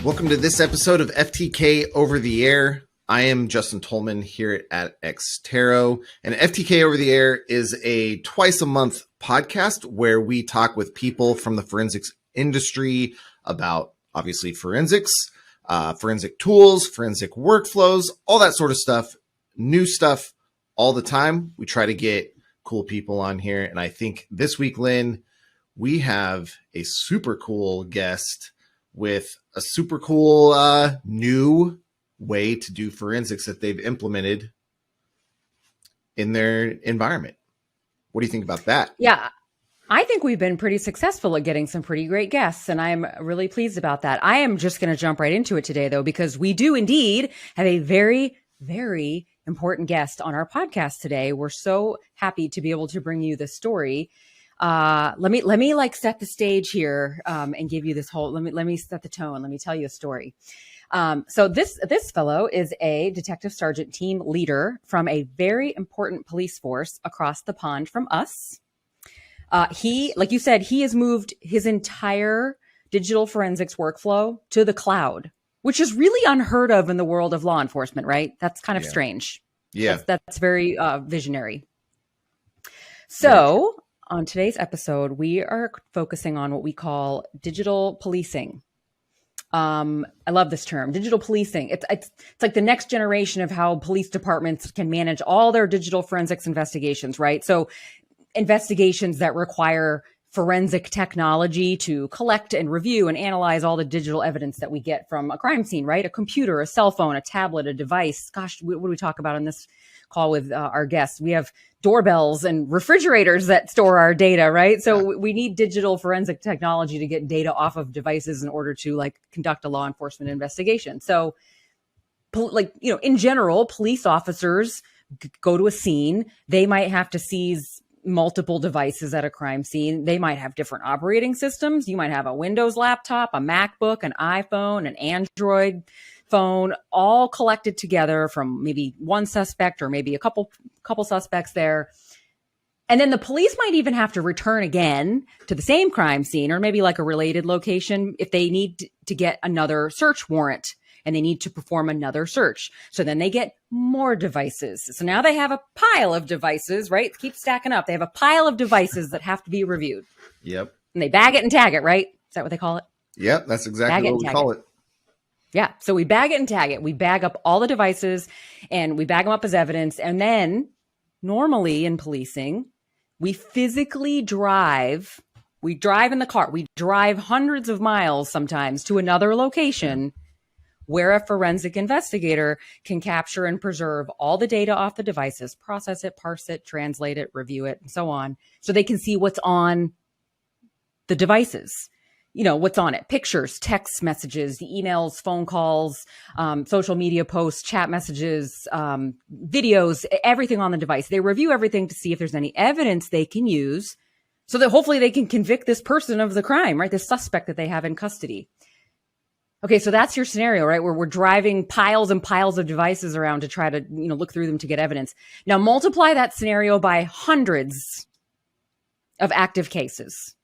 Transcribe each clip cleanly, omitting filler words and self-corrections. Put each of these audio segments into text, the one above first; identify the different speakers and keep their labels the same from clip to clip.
Speaker 1: Welcome to this episode of FTK Over the Air. I am Justin Tolman here at Xtero, and FTK Over the Air is a twice a month podcast where we talk with people from the forensics industry about obviously forensics, forensic tools, forensic workflows, all that sort of stuff, new stuff all the time. We try to get cool people on here. And I think this week, Lynn, we have a super cool guest with a super cool new way to do forensics that they've implemented in their environment. What do you think about that?
Speaker 2: Yeah, I think we've been pretty successful at getting some pretty great guests, and I'm really pleased about that. I am just going to jump right into it today, though, because we do indeed have a very, very important guest on our podcast today. We're so happy to be able to bring you this story. Let me like set the stage here, and give you this whole, let me set the tone. Let me tell you a story. So this fellow is a detective sergeant team leader from a very important police force across the pond from us. He, like you said, he has moved his entire digital forensics workflow to the cloud, which is really unheard of in the world of law enforcement, right? That's kind of strange.
Speaker 1: Yeah.
Speaker 2: That's very visionary. So on today's episode, we are focusing on what we call digital policing. I love this term, digital policing. It's like the next generation of how police departments can manage all their digital forensics investigations, right? So investigations that require forensic technology to collect and review and analyze all the digital evidence that we get from a crime scene, right? A computer, a cell phone, a tablet, a device. Gosh, what do we talk about in this call with our guests? We have doorbells and refrigerators that store our data, right? So we need digital forensic technology to get data off of devices in order to like conduct a law enforcement investigation. So in general, police officers go to a scene. They might have to seize multiple devices at a crime scene. They might have different operating systems. You might have a Windows laptop, a MacBook, an iPhone, an Android phone, all collected together from maybe one suspect or maybe a couple suspects there. And then the police might even have to return again to the same crime scene or maybe like a related location if they need to get another search warrant and they need to perform another search. So then they get more devices. So now they have a pile of devices, right? Keep stacking up. They have a pile of devices that have to be reviewed.
Speaker 1: Yep.
Speaker 2: And they bag it and tag it, right? Is that what they call it?
Speaker 1: Yep, that's exactly what we call it.
Speaker 2: Yeah. So we bag it and tag it. We bag up all the devices and we bag them up as evidence. And then normally in policing, we physically drive. We drive in the car. We drive hundreds of miles sometimes to another location where a forensic investigator can capture and preserve all the data off the devices, process it, parse it, translate it, review it, and so on. So they can see what's on the devices. You know, what's on it, pictures, text messages, the emails, phone calls, social media posts, chat messages, videos, everything on the device. They review everything to see if there's any evidence they can use so that hopefully they can convict this person of the crime, right? The suspect that they have in custody. Okay, so that's your scenario, right? Where we're driving piles and piles of devices around to try to, look through them to get evidence. Now multiply that scenario by hundreds of active cases.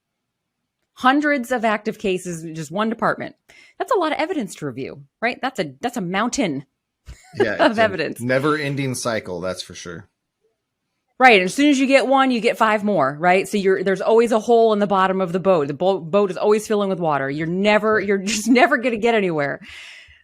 Speaker 2: Hundreds of active cases in just one department. That's a lot of evidence to review, right? That's a mountain of evidence.
Speaker 1: Never-ending cycle, that's for sure.
Speaker 2: Right. And as soon as you get one, you get five more, right? So there's always a hole in the bottom of the boat. The boat is always filling with water. You're just never going to get anywhere.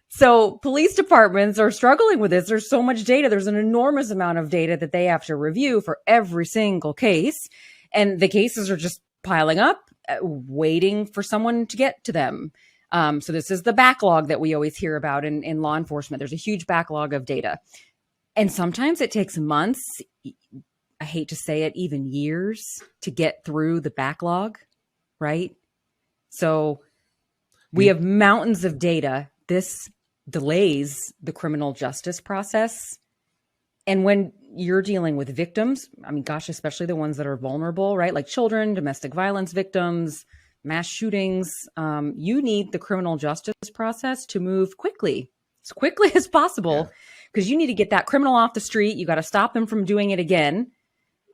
Speaker 2: So police departments are struggling with this. There's so much data. There's an enormous amount of data that they have to review for every single case. And the cases are just piling up, waiting for someone to get to them. So this is the backlog that we always hear about in law enforcement. There's a huge backlog of data. And sometimes it takes months, I hate to say it, even years to get through the backlog, right? So we have mountains of data. This delays the criminal justice process. And when you're dealing with victims, I mean, gosh, especially the ones that are vulnerable, right? Like children, domestic violence victims, mass shootings, you need the criminal justice process to move quickly, as quickly as possible, because you need to get that criminal off the street. You got to stop them from doing it again.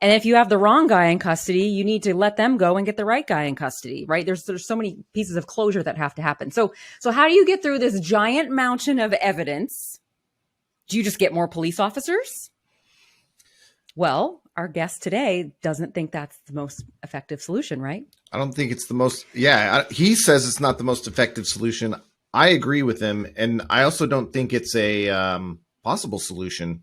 Speaker 2: And if you have the wrong guy in custody, you need to let them go and get the right guy in custody, right? There's so many pieces of closure that have to happen. So how do you get through this giant mountain of evidence? Do you just get more police officers? Well, our guest today doesn't think that's the most effective solution, right?
Speaker 1: I don't think it's the most. Yeah, he says it's not the most effective solution. I agree with him. And I also don't think it's a possible solution.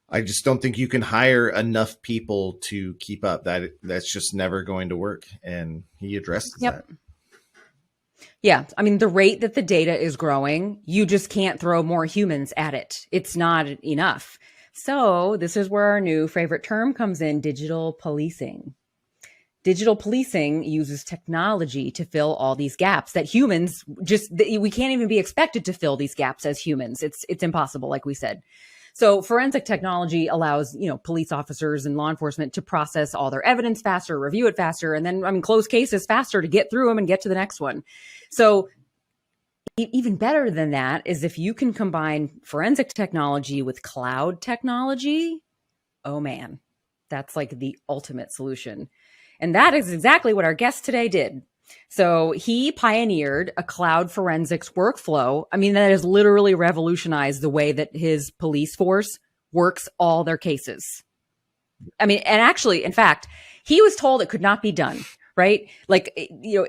Speaker 1: I just don't think you can hire enough people to keep up. That's just never going to work. And he addresses that.
Speaker 2: Yeah. I mean, the rate that the data is growing, you just can't throw more humans at it. It's not enough. So this is where our new favorite term comes in, digital policing. Digital policing uses technology to fill all these gaps that humans we can't even be expected to fill these gaps as humans. It's impossible, like we said. So forensic technology allows, police officers and law enforcement to process all their evidence faster, review it faster, and then, close cases faster to get through them and get to the next one. So even better than that is if you can combine forensic technology with cloud technology, oh man, that's like the ultimate solution. And that is exactly what our guest today did. So he pioneered a cloud forensics workflow. I mean, that has literally revolutionized the way that his police force works all their cases. I mean, and actually, in fact, he was told it could not be done, right? Like,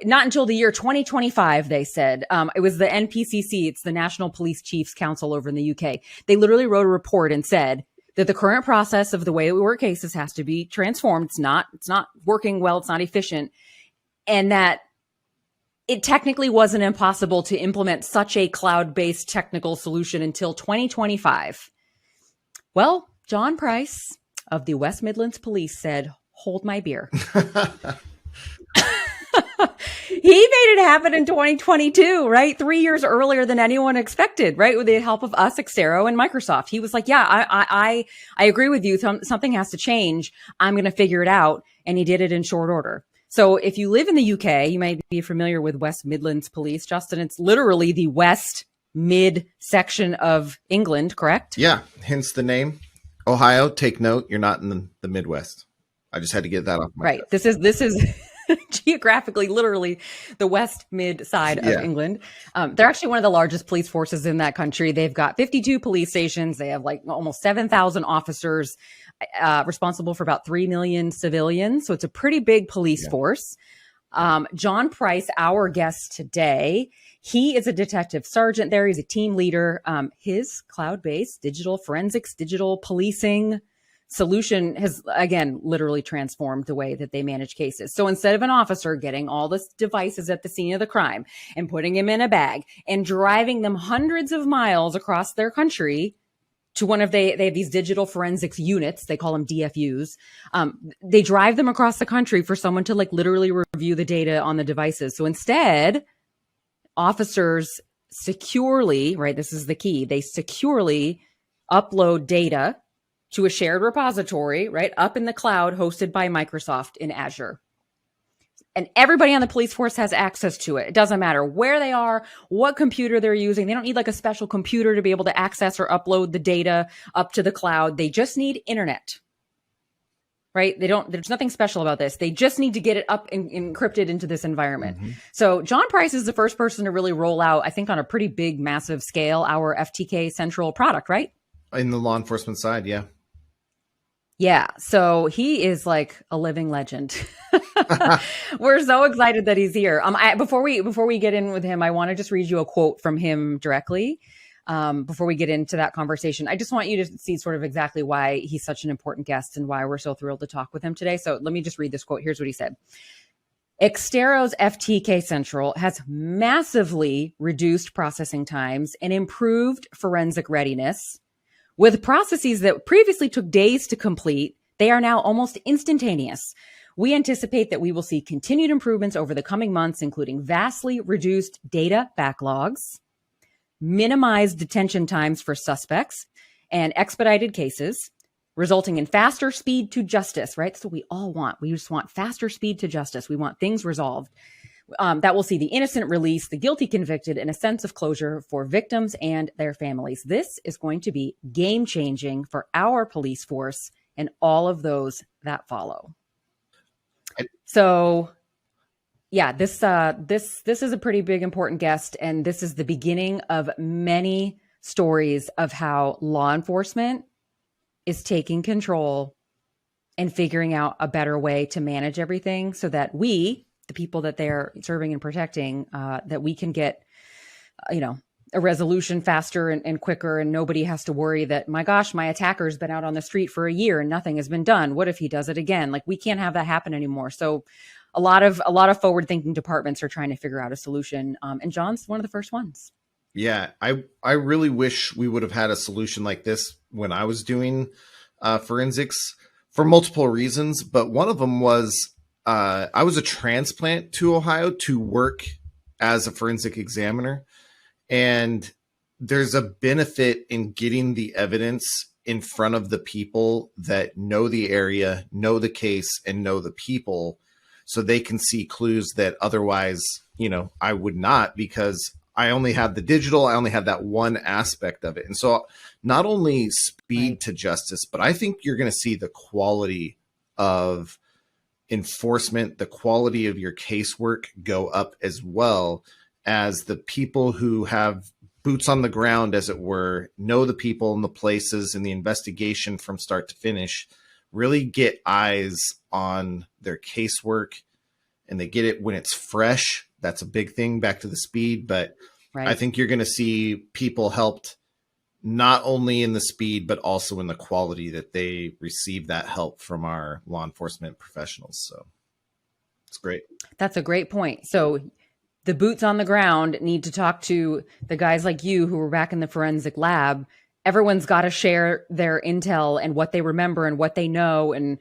Speaker 2: not until the year 2025, they said. It was the NPCC, it's the National Police Chiefs Council over in the UK. They literally wrote a report and said that the current process of the way we work cases has to be transformed. It's not working well. It's not efficient. And that it technically wasn't impossible to implement such a cloud-based technical solution until 2025. Well, John Price of the West Midlands Police said, hold my beer. He made it happen in 2022, right? 3 years earlier than anyone expected, right? With the help of us, Xero, and Microsoft. He was like, yeah, I agree with you. Something has to change. I'm going to figure it out. And he did it in short order. So if you live in the UK, you might be familiar with West Midlands Police. Justin, it's literally the West Mid section of England, correct?
Speaker 1: Yeah, hence the name. Ohio, take note, you're not in the Midwest. I just had to get that off my chest.
Speaker 2: This is geographically, literally the West Mid side of England. They're actually one of the largest police forces in that country. They've got 52 police stations. They have like almost 7,000 officers, responsible for about 3 million civilians. So it's a pretty big police force. John Price, our guest today, he is a detective sergeant there. He's a team leader. His cloud-based digital forensics, digital policing solution has, again, literally transformed the way that they manage cases. So instead of an officer getting all the devices at the scene of the crime and putting them in a bag and driving them hundreds of miles across their country to they have these digital forensics units, they call them DFUs. They drive them across the country for someone to literally review the data on the devices. So instead, officers securely, right, this is the key, they securely upload data to a shared repository, right, up in the cloud hosted by Microsoft in Azure. And everybody on the police force has access to it. It doesn't matter where they are, what computer they're using. They don't need a special computer to be able to access or upload the data up to the cloud. They just need internet, right? There's nothing special about this. They just need to get it up and encrypted into this environment. Mm-hmm. So John Price is the first person to really roll out, I think on a pretty big, massive scale, our FTK Central product, right? In
Speaker 1: the law enforcement side, yeah.
Speaker 2: Yeah. So he is like a living legend. We're so excited that he's here. Before we get in with him, I want to just read you a quote from him directly. Before we get into that conversation, I just want you to see sort of exactly why he's such an important guest and why we're so thrilled to talk with him today. So let me just read this quote. Here's what he said. Xero's FTK Central has massively reduced processing times and improved forensic readiness. With processes that previously took days to complete, they are now almost instantaneous. We anticipate that we will see continued improvements over the coming months, including vastly reduced data backlogs, minimized detention times for suspects, and expedited cases, resulting in faster speed to justice, right? That's what we all want. We just want faster speed to justice. We want things resolved. That will see the innocent released, the guilty convicted, and a sense of closure for victims and their families. This is going to be game-changing for our police force and all of those that follow. So yeah, this is a pretty big, important guest, and this is the beginning of many stories of how law enforcement is taking control and figuring out a better way to manage everything so that we, the people that they're serving and protecting, that we can get, a resolution faster and quicker, and nobody has to worry that, my gosh, my attacker's been out on the street for a year and nothing has been done. What if he does it again? Like, we can't have that happen anymore. So a lot of forward-thinking departments are trying to figure out a solution. And John's one of the first ones.
Speaker 1: Yeah, I really wish we would have had a solution like this when I was doing forensics for multiple reasons. But one of them was I was a transplant to Ohio to work as a forensic examiner. And there's a benefit in getting the evidence in front of the people that know the area, know the case, and know the people, so they can see clues that otherwise, I would not, because I only had the digital. I only had that one aspect of it. And so not only speed to justice, but I think you're going to see the quality of enforcement, the quality of your casework go up, as well as the people who have boots on the ground, as it were, know the people and the places and the investigation from start to finish, really get eyes on their casework, and they get it when it's fresh. That's a big thing, back to the speed. But I think you're going to see people helped not only in the speed, but also in the quality that they receive that help from our law enforcement professionals. So it's great.
Speaker 2: That's a great point. So the boots on the ground need to talk to the guys like you who were back in the forensic lab. Everyone's got to share their intel and what they remember and what they know. And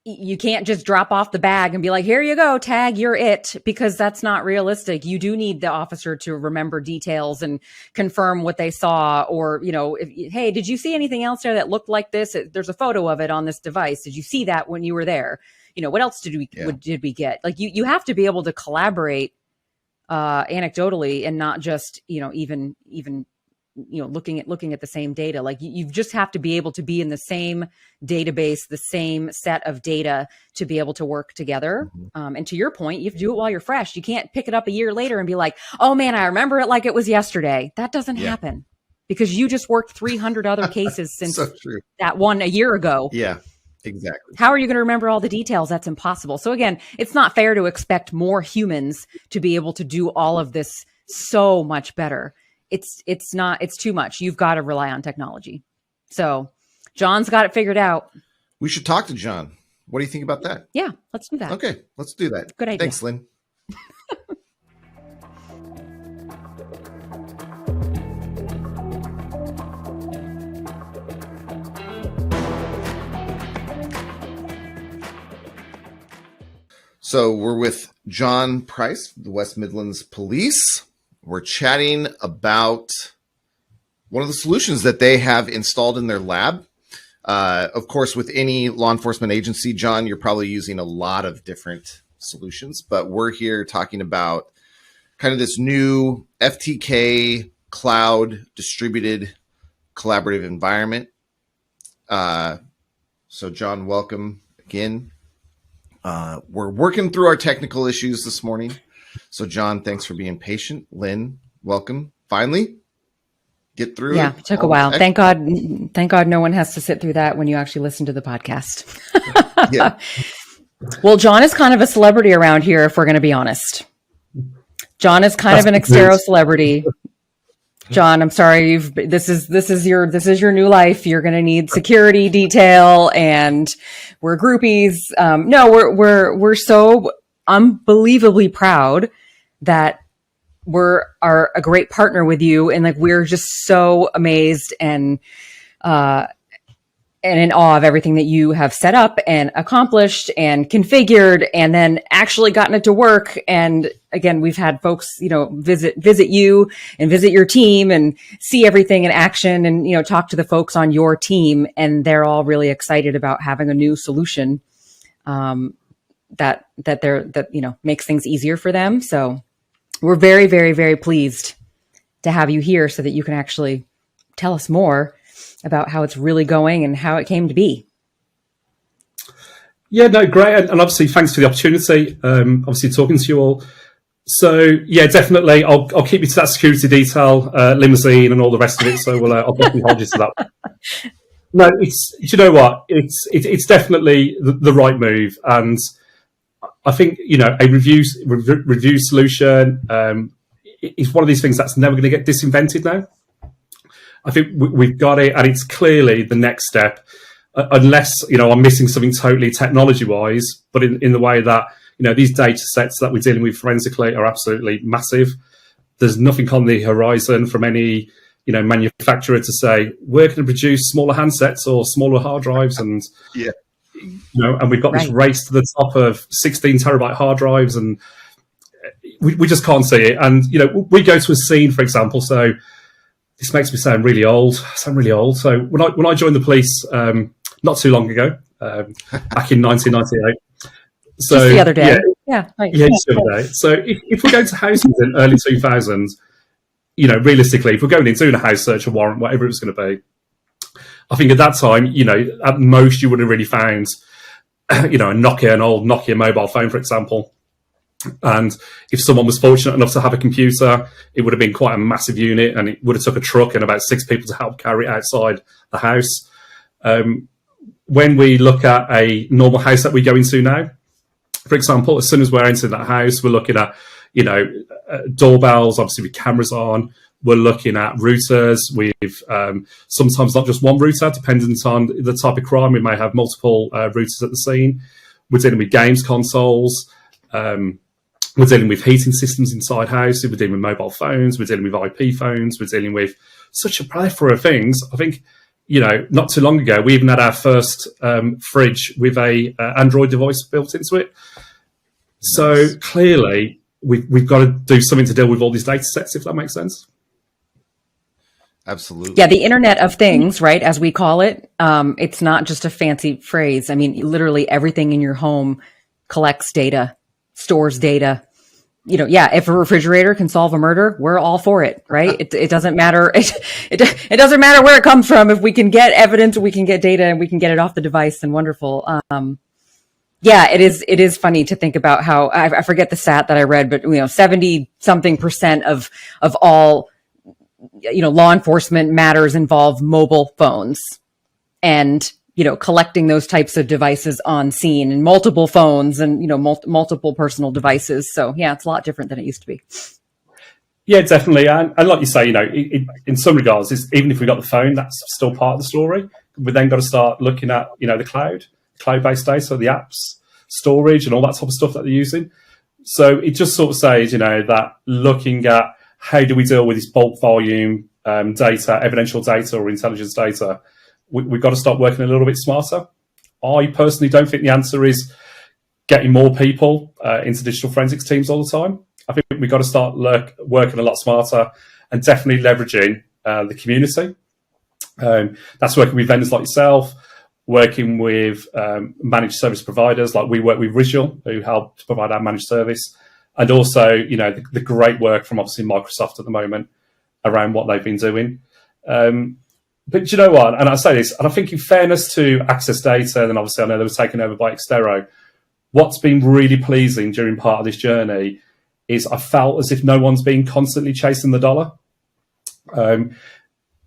Speaker 2: you can't just drop off the bag and be like, here you go, tag, you're it, because that's not realistic. You do need the officer to remember details and confirm what they saw. Or, hey, did you see anything else there that looked like this? There's a photo of it on this device. Did you see that when you were there? What else did we get? Like, you have to be able to collaborate anecdotally, and not just, even looking at the same data. Like, you just have to be able to be in the same database, the same set of data, to be able to work together. And to your point, you have to do it while you're fresh. You can't pick it up a year later and be like, oh man, I remember it like it was yesterday. That doesn't happen, because you just worked 300 other cases since that one a year ago.
Speaker 1: Yeah. Exactly.
Speaker 2: How are you going to remember all the details? That's impossible. So again, it's not fair to expect more humans to be able to do all of this so much better. It's too much. You've got to rely on technology. So John's got it figured out.
Speaker 1: We should talk to John. What do you think about that?
Speaker 2: Yeah, let's do that.
Speaker 1: Okay, let's do that.
Speaker 2: Good idea.
Speaker 1: Thanks, Lynn. So we're with John Price, the West Midlands Police. We're chatting about one of the solutions that they have installed in their lab. Of course, with any law enforcement agency, John, you're probably using a lot of different solutions, but we're here talking about kind of this new FTK cloud distributed collaborative environment. So John, welcome again. We're working through our technical issues this morning. So John, thanks for being patient. Lynn, welcome. Finally, get through.
Speaker 2: Yeah, it took a while. Thank God no one has to sit through that when you actually listen to the podcast.
Speaker 1: Yeah.
Speaker 2: Well, John is kind of a celebrity around here, if we're going to be honest. John is kind of an Xtero celebrity. John, I'm sorry. This is your new life. You're going to need security detail, and we're groupies. No, we're so unbelievably proud that are a great partner with you, and like, we're just so amazed and in awe of everything that you have set up and accomplished and configured, and then actually gotten it to work. And again, we've had folks, visit you and visit your team and see everything in action, and, talk to the folks on your team. And they're all really excited about having a new solution that makes things easier for them. So we're very, very, very pleased to have you here so that you can actually tell us more about how it's really going and how it came to be.
Speaker 3: Yeah, no, great. And obviously, thanks for the opportunity. Obviously, talking to you all. So, yeah, definitely. I'll keep you to that security detail, limousine and all the rest of it. So I'll definitely hold you to that. No, you know what? It's definitely the right move. And I think, a review solution is one of these things that's never going to get disinvented now. I think we've got it, and it's clearly the next step, unless, I'm missing something totally technology-wise, but in the way that, these data sets that we're dealing with forensically are absolutely massive. There's nothing on the horizon from any, manufacturer to say, we're going to produce smaller handsets or smaller hard drives, and, and we've got this race to the top of 16 terabyte hard drives, and we just can't see it. And, we go to a scene, for example, so this makes me sound really old. So when I joined the police not too long ago, back in 1998. So
Speaker 2: just the other day. Yeah,
Speaker 3: just the other day. So if we're going to houses in early 2000s, realistically, if we're going in doing a house search, a warrant, whatever it was going to be, I think at that time, at most you would have really found, an old Nokia mobile phone, for example. And if someone was fortunate enough to have a computer, it would have been quite a massive unit, and it would have took a truck and about 6 people to help carry it outside the house. When we look at a normal house that we go into now, for example, as soon as we're entering that house, we're looking at, doorbells, obviously with cameras on. We're looking at routers with sometimes not just one router, dependent on the type of crime. We may have multiple routers at the scene. We're dealing with games consoles. We're dealing with heating systems inside house. We're dealing with mobile phones. We're dealing with IP phones. We're dealing with such a plethora of things. I think, not too long ago, we even had our first fridge with a Android device built into it. So clearly, we've got to do something to deal with all these data sets, if that makes sense.
Speaker 1: Absolutely.
Speaker 2: Yeah, the Internet of Things, right, as we call it, it's not just a fancy phrase. I mean, literally everything in your home collects data, stores data. If a refrigerator can solve a murder, we're all for it, right? It doesn't matter. It doesn't matter where it comes from. If we can get evidence, we can get data, and we can get it off the device, then wonderful. It is funny to think about how I forget the stat that I read, but 70-something% of all law enforcement matters involve mobile phones, and collecting those types of devices on scene, and multiple phones, and multiple personal devices. So yeah, it's a lot different than it used to be.
Speaker 3: Yeah, definitely. And like you say, in some regards, even if we got the phone, that's still part of the story. We then got to start looking at the cloud-based data, the apps, storage, and all that type of stuff that they're using. So it just sort of says, that looking at how do we deal with this bulk volume data, evidential data, or intelligence data, we've got to start working a little bit smarter. I personally don't think the answer is getting more people into digital forensics teams all the time. I think we've got to start working a lot smarter, and definitely leveraging the community. That's working with vendors like yourself, working with managed service providers, like we work with Visual, who help to provide our managed service, and also, the great work from obviously Microsoft at the moment around what they've been doing. But you know what? And I say this, and I think in fairness to Access Data, and obviously I know they were taken over by Extero, what's been really pleasing during part of this journey is I felt as if no one's been constantly chasing the dollar. And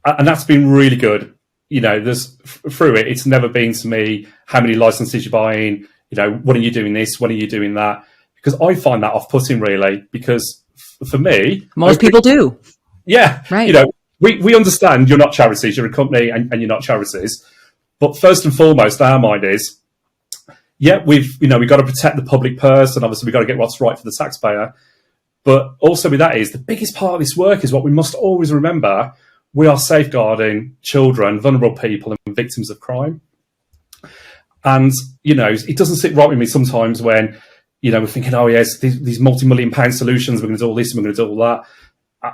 Speaker 3: that's been really good. Through it, it's never been to me, how many licenses you're buying, when are you doing this, when are you doing that? Because I find that off-putting, really, because for me...
Speaker 2: Most people do.
Speaker 3: Yeah.
Speaker 2: Right.
Speaker 3: We understand you're not charities, you're a company and you're not charities. But first and foremost, our mind is, we've got to protect the public purse, and obviously we've got to get what's right for the taxpayer. But also with that is, the biggest part of this work is what we must always remember: we are safeguarding children, vulnerable people, and victims of crime. And, it doesn't sit right with me sometimes when, we're thinking, oh yes, these multi-million-pound solutions, we're going to do all this and we're going to do all that.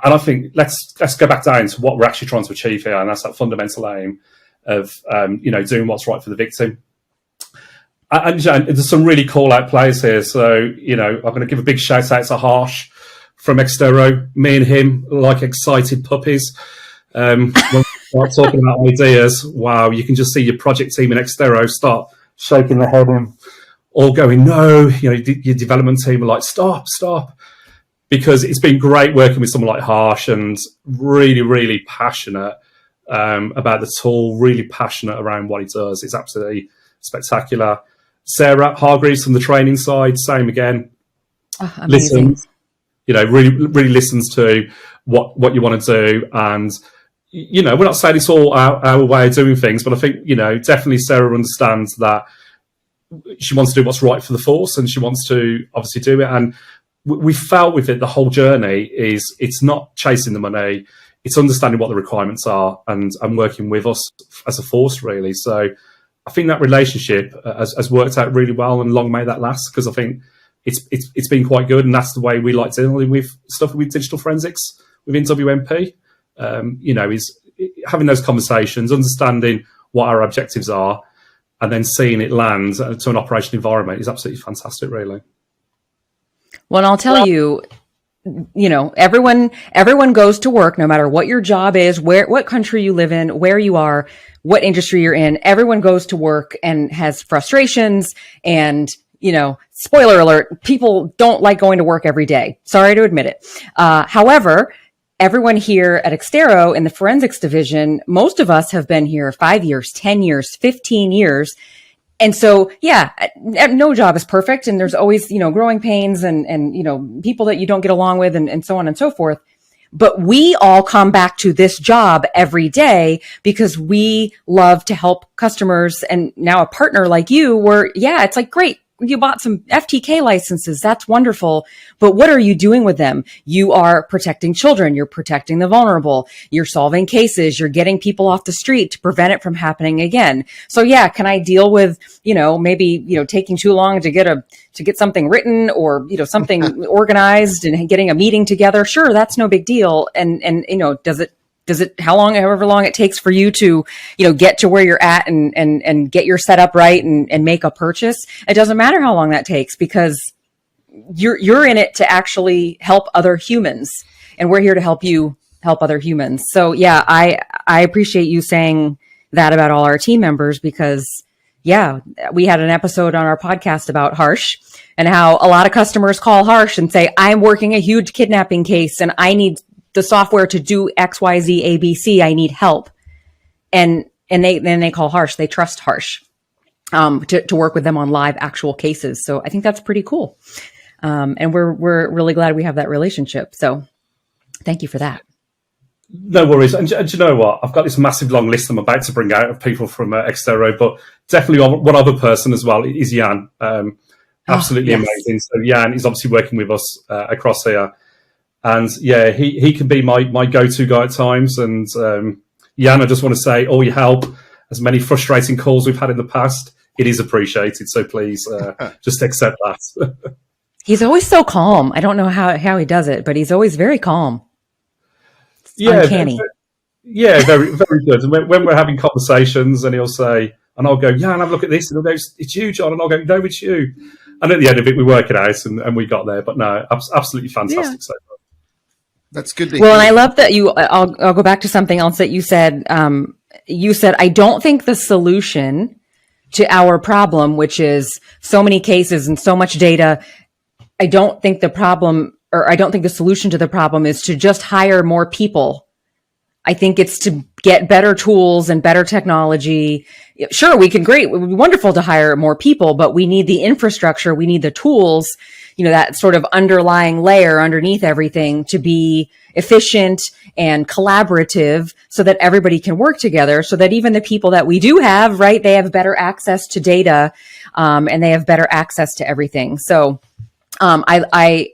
Speaker 3: And I think let's go back down to what we're actually trying to achieve here, and that's that fundamental aim of doing what's right for the victim. And there's some really call-out players here. So I'm going to give a big shout-out to Harsh from Extero. Me and him like excited puppies. When we start talking about ideas, wow, you can just see your project team in Extero start shaking their head and all going, no, your development team are like, stop. Because it's been great working with someone like Harsh and really, really passionate about the tool, really passionate around what it does. It's absolutely spectacular. Sarah Hargreaves from the training side, same again.
Speaker 2: Oh, amazing.
Speaker 3: Listens, really listens to what you want to do. And, we're not saying it's all our way of doing things, but I think, definitely Sarah understands that she wants to do what's right for the force and she wants to obviously do it. And we felt with it the whole journey is it's not chasing the money, it's understanding what the requirements are and working with us as a force, really. So I think that relationship has worked out really well, and long may that last, because I think it's been quite good, and that's the way we like dealing with stuff with digital forensics within WMP. Is having those conversations, understanding what our objectives are, and then seeing it land to an operation environment is absolutely fantastic, really.
Speaker 2: Well, and I'll tell you, everyone goes to work, no matter what your job is, what country you live in, where you are, what industry you're in. Everyone goes to work and has frustrations and, spoiler alert, people don't like going to work every day. Sorry to admit it. However, everyone here at Extero in the forensics division, most of us have been here 5 years, 10 years, 15 years. And so, no job is perfect. And there's always, growing pains and people that you don't get along with and so on and so forth. But we all come back to this job every day because we love to help customers. And now a partner like you where, it's like, great. You bought some FTK licenses. That's wonderful. But what are you doing with them? You are protecting children. You're protecting the vulnerable. You're solving cases. You're getting people off the street to prevent it from happening again. So can I deal with, maybe, taking too long to get something written or, something organized and getting a meeting together? Sure. That's no big deal. And, does it, however long it takes for you to, get to where you're at and get your setup right and make a purchase. It doesn't matter how long that takes because you're in it to actually help other humans, and we're here to help you help other humans. So I appreciate you saying that about all our team members because we had an episode on our podcast about Harsh and how a lot of customers call Harsh and say, I'm working a huge kidnapping case and I need the software to do X, Y, Z, A, B, C. I need help. And they call Harsh. They trust Harsh, to work with them on live actual cases. So I think that's pretty cool. And we're really glad we have that relationship. So thank you for that.
Speaker 3: No worries. And you know what? I've got this massive long list I'm about to bring out of people from Extero, but definitely one other person as well is Jan. Absolutely amazing. So Jan is obviously working with us across here. And he can be my go-to guy at times. And Jan, I just want to say all your help, as many frustrating calls we've had in the past, it is appreciated. So please just accept that.
Speaker 2: He's always so calm. I don't know how he does it, but he's always very calm. It's uncanny.
Speaker 3: Very, very good. And when we're having conversations and he'll say, and I'll go, Jan, have a look at this. And he'll go, it's you, John. And I'll go, no, it's you. And at the end of it, we work it out and we got there. But no, absolutely fantastic so far.
Speaker 1: That's good.
Speaker 2: Well, and I love that I'll go back to something else that you said. You said, I don't think the solution to our problem, which is so many cases and so much data, I don't think the solution to the problem is to just hire more people. I think it's to get better tools and better technology. Sure, it would be wonderful to hire more people, but we need the infrastructure. We need the tools, that sort of underlying layer underneath everything to be efficient and collaborative so that everybody can work together, so that even the people that we do have, right, they have better access to data, and they have better access to everything. So, a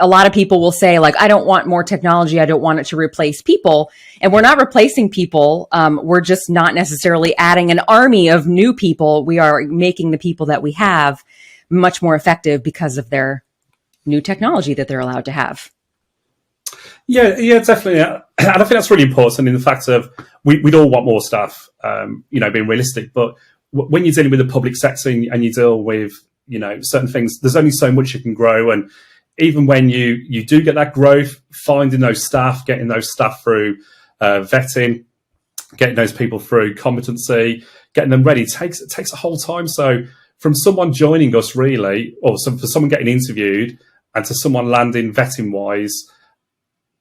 Speaker 2: lot of people will say, like, I don't want more technology. I don't want it to replace people. And we're not replacing people. We're just not necessarily adding an army of new people. We are making the people that we have much more effective because of their new technology that they're allowed to have.
Speaker 3: Yeah, definitely. And I think that's really important in the fact of we'd all want more staff, being realistic. But when you're dealing with the public sector and you deal with, certain things, there's only so much you can grow. And even when you do get that growth, finding those staff, getting those staff through vetting, getting those people through competency, getting them ready takes a whole time. So from someone joining us really, or for someone getting interviewed and to someone landing vetting wise,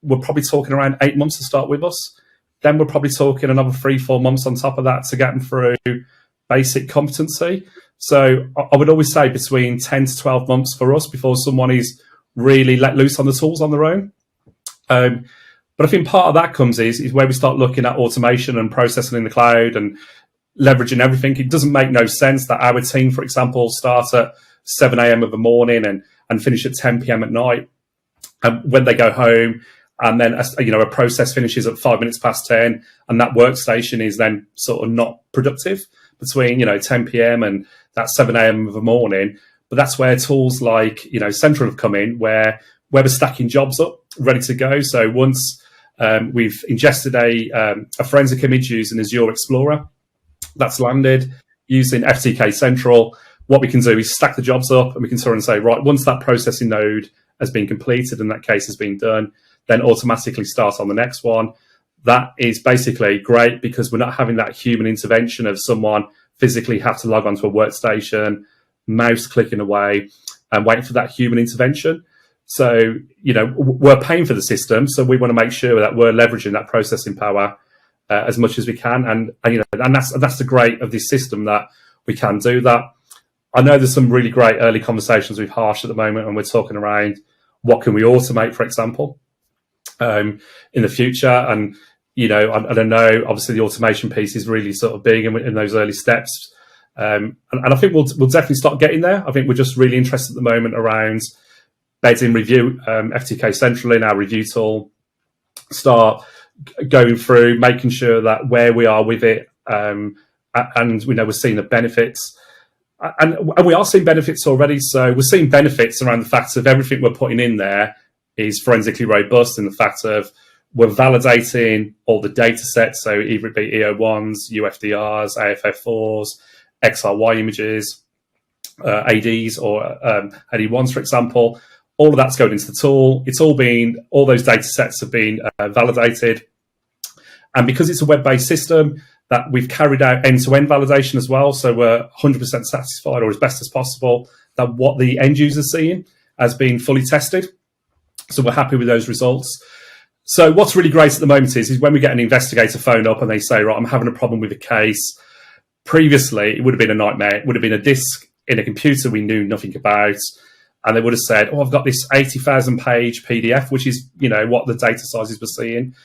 Speaker 3: we're probably talking around 8 months to start with us. Then we're probably talking another 3-4 months on top of that to get them through basic competency. So I would always say between 10 to 12 months for us before someone is really let loose on the tools on their own. But I think part of that comes is where we start looking at automation and processing in the cloud and leveraging everything. It doesn't make no sense that our team, for example, start at 7 a.m. of the morning and finish at 10 p.m. at night. And when they go home, and then a process finishes at 5 minutes past 10, and that workstation is then sort of not productive between 10 p.m. and that 7 a.m. of the morning. But that's where tools like Central have come in, where we're stacking jobs up, ready to go. So once we've ingested a forensic image using Azure Explorer, that's landed using FTK Central. What we can do is stack the jobs up, and we can sort of say, right, once that processing node has been completed and that case has been done, then automatically start on the next one. That is basically great because we're not having that human intervention of someone physically have to log onto a workstation, mouse clicking away, and waiting for that human intervention. So, we're paying for the system, so we want to make sure that we're leveraging that processing power as much as we can, and that's the great of this system, that we can do that. I know there's some really great early conversations with Harsh at the moment, and we're talking around what can we automate, for example, in the future. And I don't know. Obviously, the automation piece is really sort of big in those early steps, and I think we'll definitely start getting there. I think we're just really interested at the moment around bedding review, FTK Central in our review tool, start going through, making sure that where we are with it, and we're seeing the benefits, and we are seeing benefits already. So we're seeing benefits around the fact of everything we're putting in there is forensically robust, in the fact of we're validating all the data sets. So either it be EO1s, UFDRs, AFF4s, XRY images, ADs, or AD1s, for example. All of that's going into the tool. All those data sets have been validated. And because it's a web-based system, that we've carried out end-to-end validation as well. So we're 100% satisfied, or as best as possible, that what the end user's seeing has been fully tested. So we're happy with those results. So what's really great at the moment is when we get an investigator phone up and they say, right, I'm having a problem with a case. Previously, it would have been a nightmare. It would have been a disk in a computer we knew nothing about. And they would have said, oh, I've got this 80,000 page PDF, which is, what the data sizes we're seeing.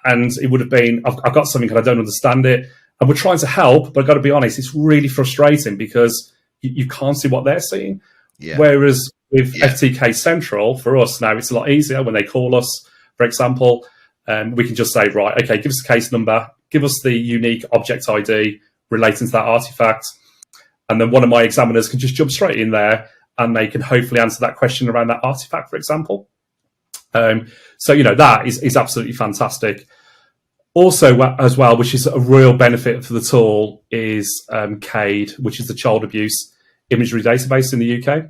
Speaker 3: And it would have been, I've got something and I don't understand it. And we're trying to help, but I've got to be honest, it's really frustrating because you can't see what they're seeing. Yeah. Whereas with FTK Central, for us now, it's a lot easier. When they call us, for example, we can just say, right, okay, give us a case number, give us the unique object ID relating to that artifact. And then one of my examiners can just jump straight in there and they can hopefully answer that question around that artifact, for example. So, that is absolutely fantastic. Also, as well, which is a real benefit for the tool, is CADE, which is the Child Abuse Imagery Database in the UK.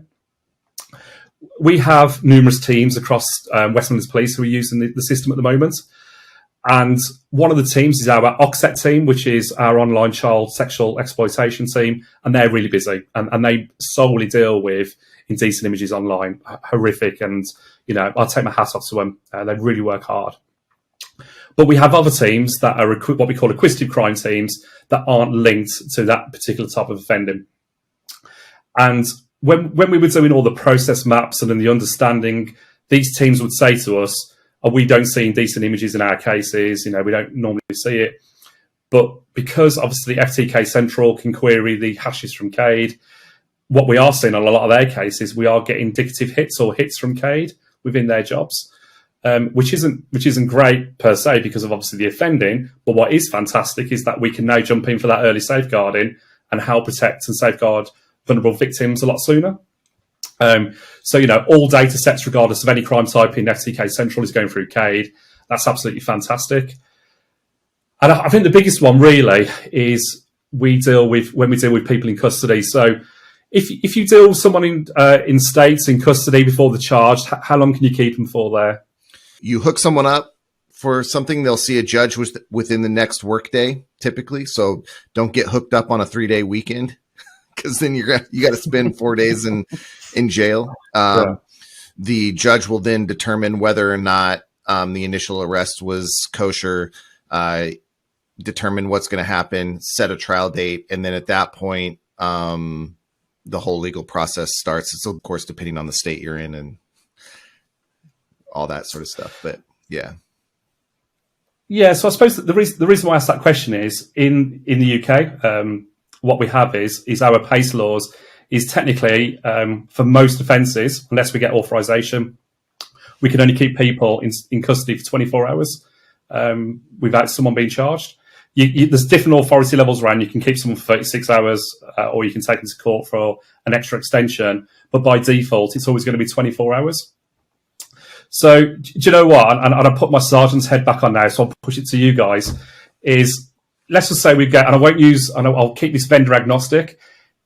Speaker 3: We have numerous teams across West Midlands Police who are using the system at the moment. And one of the teams is our OXET team, which is our online child sexual exploitation team. And they're really busy. And they solely deal with indecent images online. Horrific. And, I'll take my hat off to them. They really work hard. But we have other teams that are what we call acquisitive crime teams that aren't linked to that particular type of offending. And when we were doing all the process maps and then the understanding, these teams would say to us, oh, we don't see indecent images in our cases, we don't normally see it. But because obviously FTK Central can query the hashes from CADE, what we are seeing on a lot of their cases, we are getting indicative hits or hits from CADE within their jobs, which isn't great per se because of obviously the offending. But what is fantastic is that we can now jump in for that early safeguarding and help protect and safeguard vulnerable victims a lot sooner. So, all data sets, regardless of any crime type in FTK Central, is going through CADE. That's absolutely fantastic. And I think the biggest one really is when we deal with people in custody. So if you deal with someone in states in custody before the charge, how long can you keep them for there?
Speaker 1: You hook someone up for something, they'll see a judge within the next workday, typically. So don't get hooked up on a 3-day weekend, because then you got to spend 4 days in jail. The judge will then determine whether or not the initial arrest was kosher, determine what's going to happen, set a trial date, and then at that point, the whole legal process starts. It's of course depending on the state you're in and all that sort of stuff. But yeah.
Speaker 3: So I suppose that the reason why I asked that question is in the UK, what we have is our PACE laws is technically for most offences, unless we get authorisation, we can only keep people in custody for 24 hours without someone being charged. There's different authority levels around. You can keep someone for 36 hours or you can take them to court for an extra extension. But by default, it's always going to be 24 hours. So do you know what? And I put my sergeant's head back on now, so I'll push it to you guys, is let's just say we get, and I'll keep this vendor agnostic.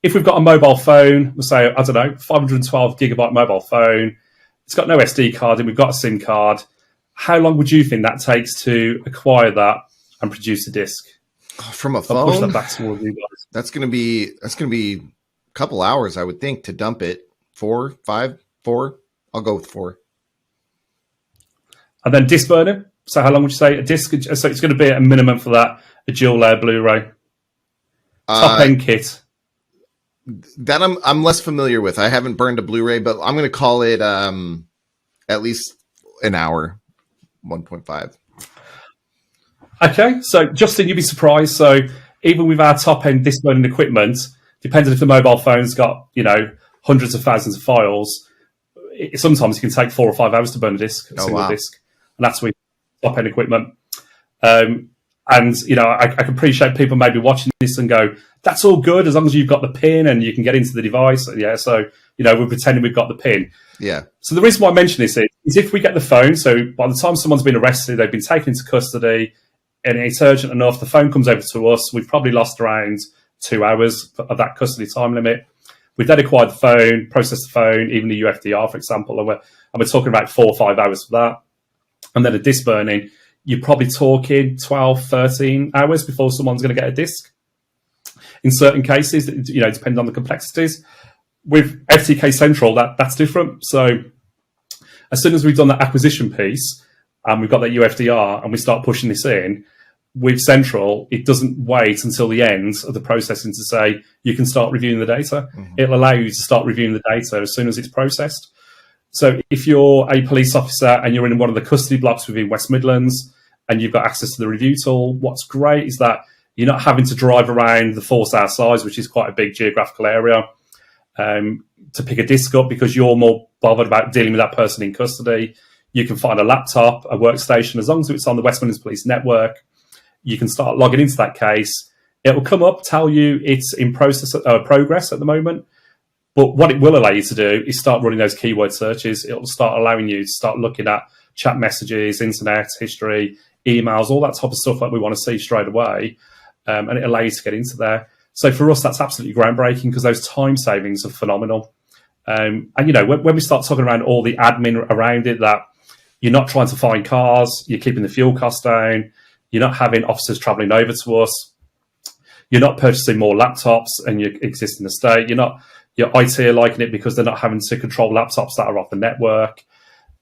Speaker 3: If we've got a mobile phone, we'll say, I don't know, 512 gigabyte mobile phone, it's got no SD card and we've got a SIM card. How long would you think that takes to acquire that and produce a disc?
Speaker 1: From a phone?
Speaker 3: I'll push that back towards you guys.
Speaker 1: That's going to be a couple hours, I would think, to dump it. 4, 5, 4. I'll go with 4.
Speaker 3: And then disc burner. So how long would you say a disc? So it's going to be a minimum for that, a dual layer Blu-ray. Top end kit.
Speaker 1: That I'm less familiar with. I haven't burned a Blu-ray, but I'm going to call it at least an hour, 1.5.
Speaker 3: Okay, so Justin, you'd be surprised. So even with our top end disc burning equipment, depending if the mobile phone's got hundreds of thousands of files, sometimes it can take 4 or 5 hours to burn a single disc, and that's with top end equipment. And I can appreciate people maybe watching this and go, that's all good as long as you've got the pin and you can get into the device. Yeah, so we're pretending we've got the pin.
Speaker 1: Yeah.
Speaker 3: So the reason why I mention this is if we get the phone, so by the time someone's been arrested, they've been taken into custody, and it's urgent enough, the phone comes over to us, we've probably lost around 2 hours of that custody time limit. We've then acquired the phone, processed the phone, even the UFDR, for example, and we're talking about 4 or 5 hours for that. And then a disc burning, you're probably talking 12, 13 hours before someone's going to get a disc. In certain cases, depending on the complexities. With FTK Central, that's different. So as soon as we've done that acquisition piece and we've got that UFDR and we start pushing this in, with Central, it doesn't wait until the end of the processing to say you can start reviewing the data. Mm-hmm. It'll allow you to start reviewing the data as soon as it's processed. So if you're a police officer and you're in one of the custody blocks within West Midlands and you've got access to the review tool, what's great is that you're not having to drive around the 4 size, which is quite a big geographical area, to pick a disc up because you're more bothered about dealing with that person in custody. You can find a laptop, a workstation, as long as it's on the West Midlands Police network. You can start logging into that case. It will come up, tell you it's in progress at the moment. But what it will allow you to do is start running those keyword searches. It will start allowing you to start looking at chat messages, internet history, emails, all that type of stuff that we want to see straight away. And it allows you to get into there. So for us, that's absolutely groundbreaking because those time savings are phenomenal. And, when we start talking around all the admin around it, that you're not trying to find cars, you're keeping the fuel costs down, you're not having officers travelling over to us, you're not purchasing more laptops and your existing estate, your IT are liking it because they're not having to control laptops that are off the network.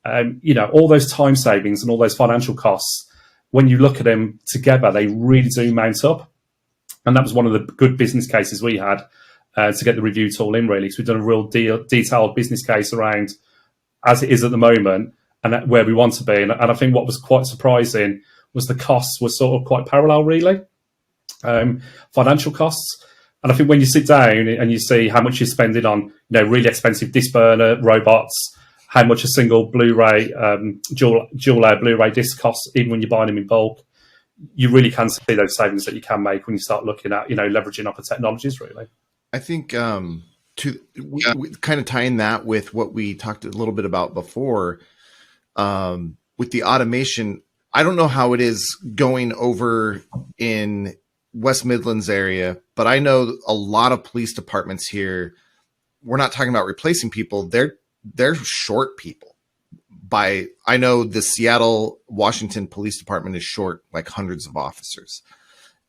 Speaker 3: All those time savings and all those financial costs, when you look at them together, they really do mount up. And that was one of the good business cases we had to get the review tool in, really. So we've done a real detailed business case around as it is at the moment and where we want to be. And I think what was quite surprising was the costs were sort of quite parallel, really, financial costs. And I think when you sit down and you see how much you're spending on, really expensive disc burner robots, how much a single Blu-ray, dual layer Blu-ray disc costs, even when you're buying them in bulk, you really can see those savings that you can make when you start looking at, leveraging other technologies, really.
Speaker 1: I think we kind of tying that with what we talked a little bit about before, with the automation. I don't know how it is going over in West Midlands area, but I know a lot of police departments here. We're not talking about replacing people. They're short people I know the Seattle, Washington Police Department is short like hundreds of officers.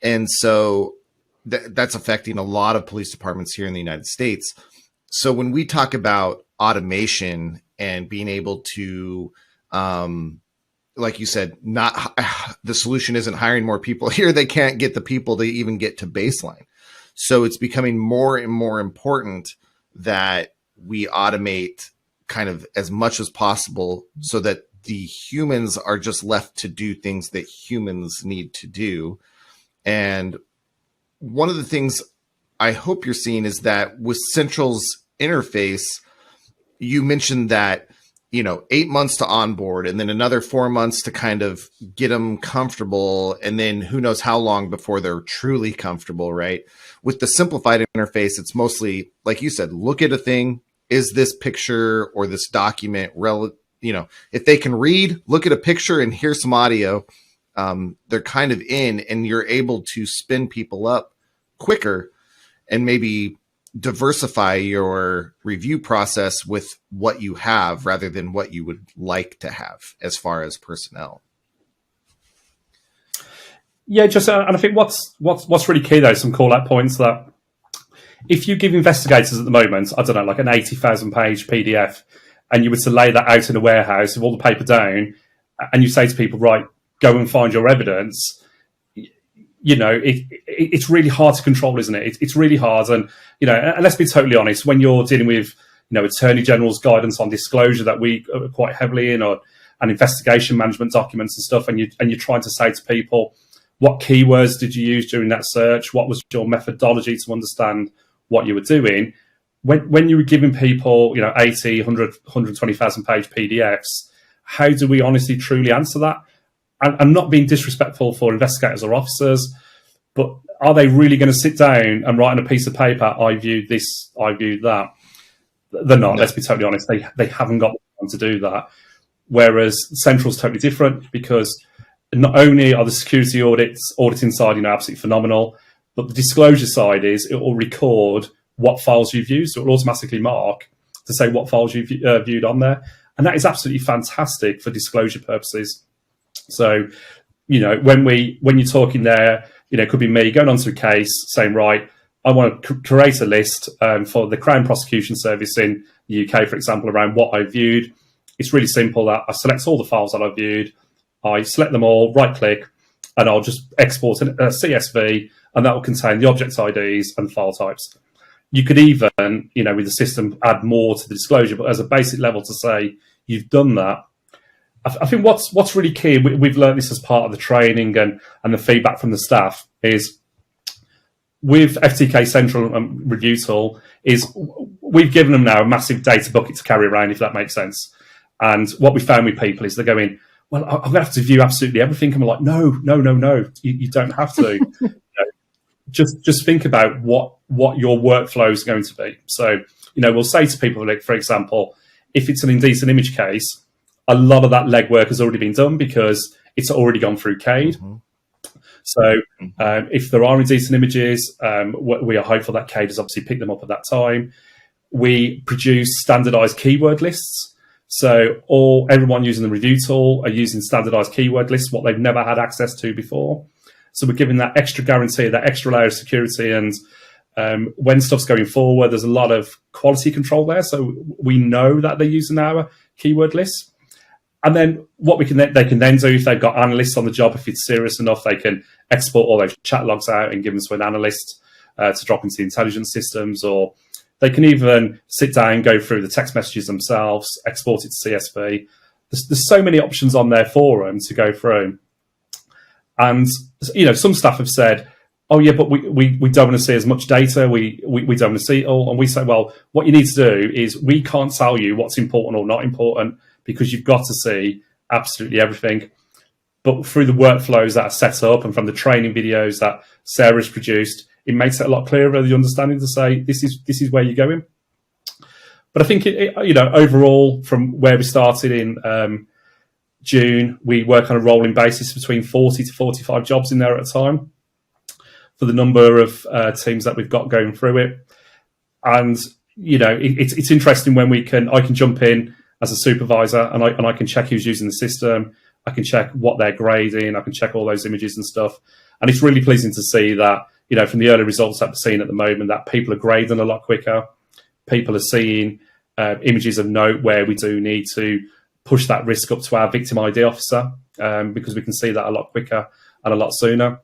Speaker 1: And so that's affecting a lot of police departments here in the United States. So when we talk about automation and being able to, like you said, the solution isn't hiring more people here. They can't get the people to even get to baseline. So it's becoming more and more important that we automate kind of as much as possible so that the humans are just left to do things that humans need to do. And one of the things I hope you're seeing is that with Central's interface, you mentioned that, 8 months to onboard and then another 4 months to kind of get them comfortable. And then who knows how long before they're truly comfortable, right? With the simplified interface, it's mostly, like you said, look at a thing. Is this picture or this document if they can read, look at a picture and hear some audio, they're kind of in, and you're able to spin people up quicker and maybe diversify your review process with what you have rather than what you would like to have as far as personnel.
Speaker 3: Yeah, and I think what's really key though, some call out points that if you give investigators at the moment, I don't know, like an 80,000 page PDF, and you were to lay that out in a warehouse with all the paper down, and you say to people, right, go and find your evidence, it's really hard to control, isn't it? It's really hard. And, and let's be totally honest, when you're dealing with, Attorney General's guidance on disclosure that we are quite heavily in, and investigation management documents and stuff, and you're trying to say to people, what keywords did you use during that search? What was your methodology to understand what you were doing? When you were giving people, 80, 100, 120,000 page PDFs, how do we honestly, truly answer that? I'm not being disrespectful for investigators or officers, but are they really going to sit down and write on a piece of paper, I viewed this, I viewed that? They're not, let's be totally honest. They haven't got the time to do that. Whereas Central's totally different, because not only are the security auditing side, absolutely phenomenal, but the disclosure side is it will record what files you've used. So it will automatically mark to say what files you've viewed on there. And that is absolutely fantastic for disclosure purposes. So, when you're talking there, it could be me going onto a case saying, right, I want to create a list for the Crown Prosecution Service in the UK, for example, around what I viewed. It's really simple. That I select all the files that I viewed, I select them all, right click, and I'll just export a CSV, and that will contain the object IDs and file types. You could even, with the system, add more to the disclosure, but as a basic level to say you've done that. I think what's really key, we've learned this as part of the training and the feedback from the staff, is with FTK Central and Review Tool, is we've given them now a massive data bucket to carry around, if that makes sense. And what we found with people is they're going, well, I'm going to have to view absolutely everything. And we're like, no, you don't have to. Just think about what your workflow is going to be. So, we'll say to people, like, for example, if it's an indecent image case, a lot of that legwork has already been done because it's already gone through CADE. Mm-hmm. So if there are indecent images, we are hopeful that CADE has obviously picked them up at that time. We produce standardized keyword lists. So everyone using the review tool are using standardized keyword lists, what they've never had access to before. So we're giving that extra guarantee, that extra layer of security. And when stuff's going forward, there's a lot of quality control there. So we know that they're using our keyword lists. And then what they can then do, if they've got analysts on the job, if it's serious enough, they can export all those chat logs out and give them to an analyst to drop into the intelligence systems, or they can even sit down, go through the text messages themselves, export it to CSV. There's so many options on there for them to go through. And, some staff have said, oh, yeah, but we don't want to see as much data. We don't want to see it all. And we say, well, what you need to do is we can't tell you what's important or not important, because you've got to see absolutely everything. But through the workflows that are set up and from the training videos that Sarah's produced, it makes it a lot clearer, the understanding to say, this is where you're going. But I think, overall, from where we started in June, we work on a rolling basis between 40 to 45 jobs in there at a time for the number of teams that we've got going through it. And, it's interesting when I can jump in as a supervisor, and I can check who's using the system. I can check what they're grading. I can check all those images and stuff. And it's really pleasing to see that, from the early results that we're seeing at the moment, that people are grading a lot quicker. People are seeing images of note where we do need to push that risk up to our victim ID officer, because we can see that a lot quicker and a lot sooner.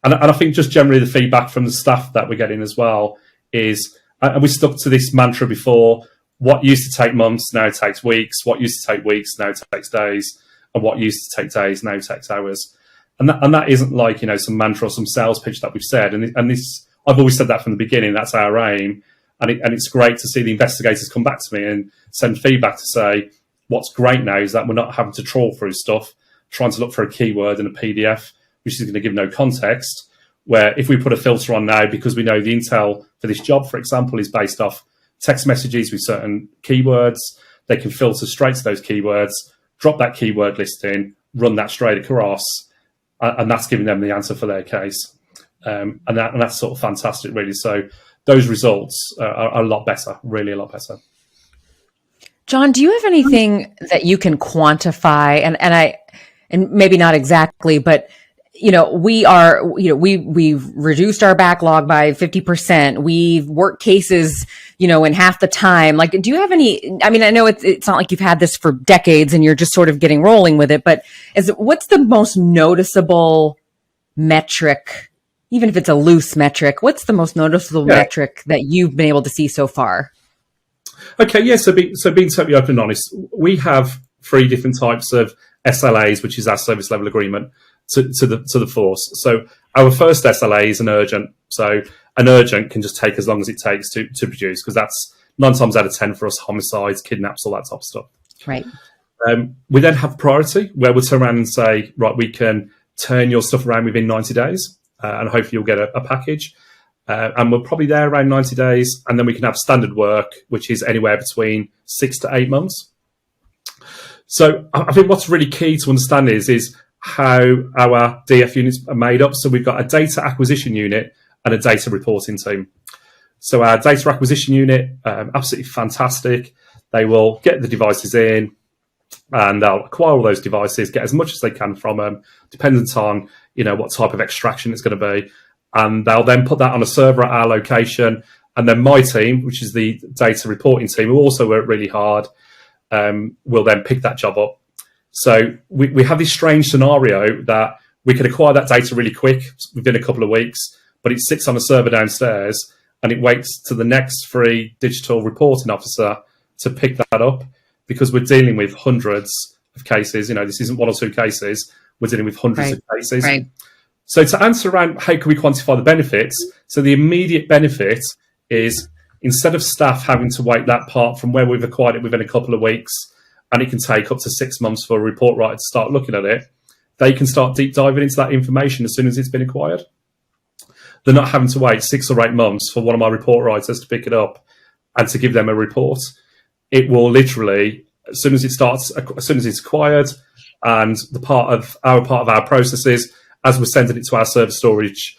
Speaker 3: And I think just generally the feedback from the staff that we're getting as well is, and we stuck to this mantra before, what used to take months now takes weeks, what used to take weeks now takes days, and what used to take days now takes hours. And that isn't like, some mantra or some sales pitch that we've said. And this, I've always said that from the beginning, that's our aim. And it's great to see the investigators come back to me and send feedback to say, what's great now is that we're not having to trawl through stuff, trying to look for a keyword in a PDF, which is going to give no context, where if we put a filter on now, because we know the intel for this job, for example, is based off text messages with certain keywords, they can filter straight to those keywords, drop that keyword list in, run that straight across, and that's giving them the answer for their case. And that's sort of fantastic, really. So those results are a lot better, really a lot better.
Speaker 2: John, do you have anything that you can quantify? And maybe not exactly, but we've reduced our backlog by 50%. We've worked cases, in half the time. Like, do you have any, I know it's not like you've had this for decades and you're just sort of getting rolling with it, but what's the most noticeable metric, even if it's a loose metric, what's the most noticeable metric that you've been able to see so far?
Speaker 3: Okay. Yeah. So being totally open and honest, we have 3 different types of SLAs, which is our service level agreement, to the force. So our first SLA is an urgent. So an urgent can just take as long as it takes to produce, because that's 9 times out of 10 for us, homicides, kidnaps, all that type of stuff.
Speaker 2: Right.
Speaker 3: We then have priority, where we'll turn around and say, right, we can turn your stuff around within 90 days, and hopefully you'll get a package. And we're probably there around 90 days. And then we can have standard work, which is anywhere between 6 to 8 months. So I think what's really key to understand is how our DF units are made up. So we've got a data acquisition unit and a data reporting team. So our data acquisition unit, absolutely fantastic. They will get the devices in and they'll acquire all those devices, get as much as they can from them, dependent on, what type of extraction it's going to be. And they'll then put that on a server at our location. And then my team, which is the data reporting team, who also work really hard, will then pick that job up. So we have this strange scenario that we can acquire that data really quick, within a couple of weeks, but it sits on a server downstairs and it waits to the next free digital reporting officer to pick that up, because we're dealing with hundreds of cases. This isn't 1 or 2 cases. We're dealing with hundreds of cases.
Speaker 2: Right.
Speaker 3: So to answer around how can we quantify the benefits, so the immediate benefit is, instead of staff having to wait that part from where we've acquired it within a couple of weeks, and it can take up to 6 months for a report writer to start looking at it, they can start deep diving into that information as soon as it's been acquired. They're not having to wait 6 or 8 months for one of my report writers to pick it up and to give them a report. It will literally, as soon as it's acquired, and part of our processes, as we're sending it to our server storage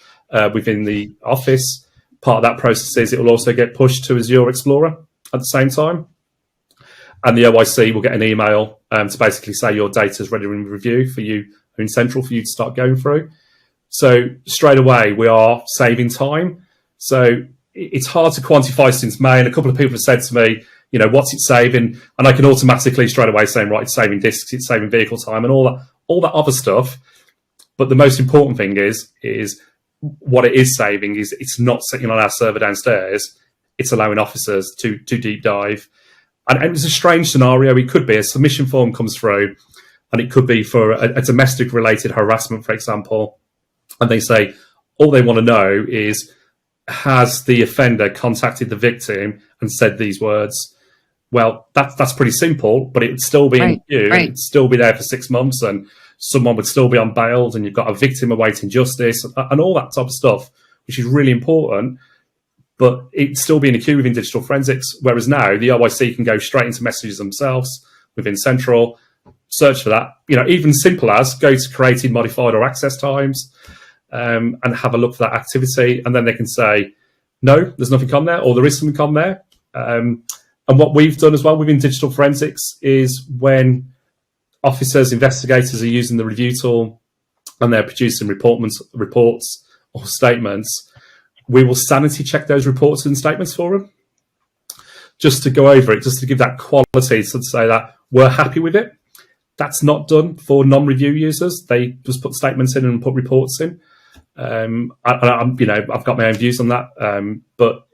Speaker 3: within the office, part of that process is it will also get pushed to Azure Explorer at the same time. And the OIC will get an email to basically say your data is ready in review for you in Central for you to start going through. So straight away, we are saving time. So it's hard to quantify since May. And a couple of people have said to me, what's it saving? And I can automatically straight away say, right, it's saving disks, it's saving vehicle time and all that other stuff. But the most important thing is what it is saving is it's not sitting on our server downstairs. It's allowing officers to deep dive. And it's a strange scenario. It could be a submission form comes through, and it could be for a domestic related harassment, for example. And they say, all they want to know is, has the offender contacted the victim and said these words? Well, that's pretty simple, but it would still be in queue. Right. It'd still be there for 6 months, and someone would still be on bail, and you've got a victim awaiting justice and all that type of stuff, which is really important. But it'd still be in a queue within digital forensics, whereas now the OIC can go straight into messages themselves within Central, search for that, even simple as go to created, modified or access times and have a look for that activity. And then they can say, no, there's nothing on there, or there is something on there. And And what we've done as well within digital forensics is when officers, investigators are using the review tool and they're producing reports or statements, we will sanity check those reports and statements for them, just to go over it, just to give that quality, so to say that we're happy with it. That's not done for non-review users. They just put statements in and put reports in. I've got my own views on that, but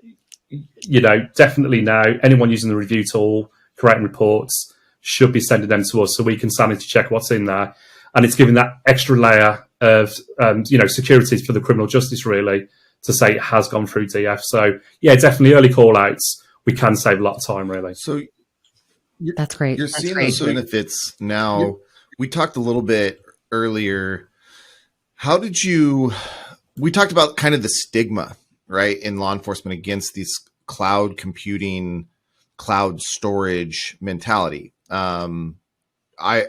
Speaker 3: definitely now anyone using the review tool, creating reports, should be sending them to us so we can sanity check what's in there, and it's giving that extra layer of security for the criminal justice, really, to say it has gone through DF. So yeah, definitely early call outs. We can save a lot of time, really.
Speaker 1: So
Speaker 2: that's great.
Speaker 1: You're seeing those benefits now. Yeah. We talked a little bit earlier. We talked about kind of the stigma, right, in law enforcement against these cloud computing, cloud storage mentality. I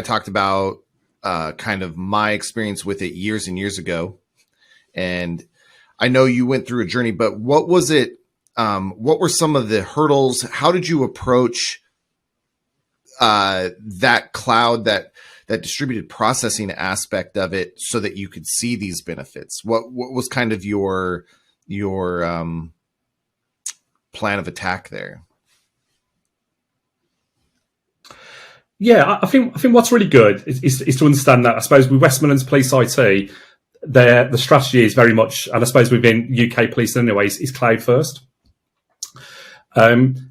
Speaker 1: talked about kind of my experience with it years and years ago. And I know you went through a journey, but what was it? What were some of the hurdles? How did you approach that cloud, that distributed processing aspect of it, so that you could see these benefits? What was kind of your plan of attack there?
Speaker 3: Yeah, I think what's really good is to understand that, I suppose, with West Midlands Police IT, the strategy is very much, and I suppose within UK police anyways, is cloud first. We've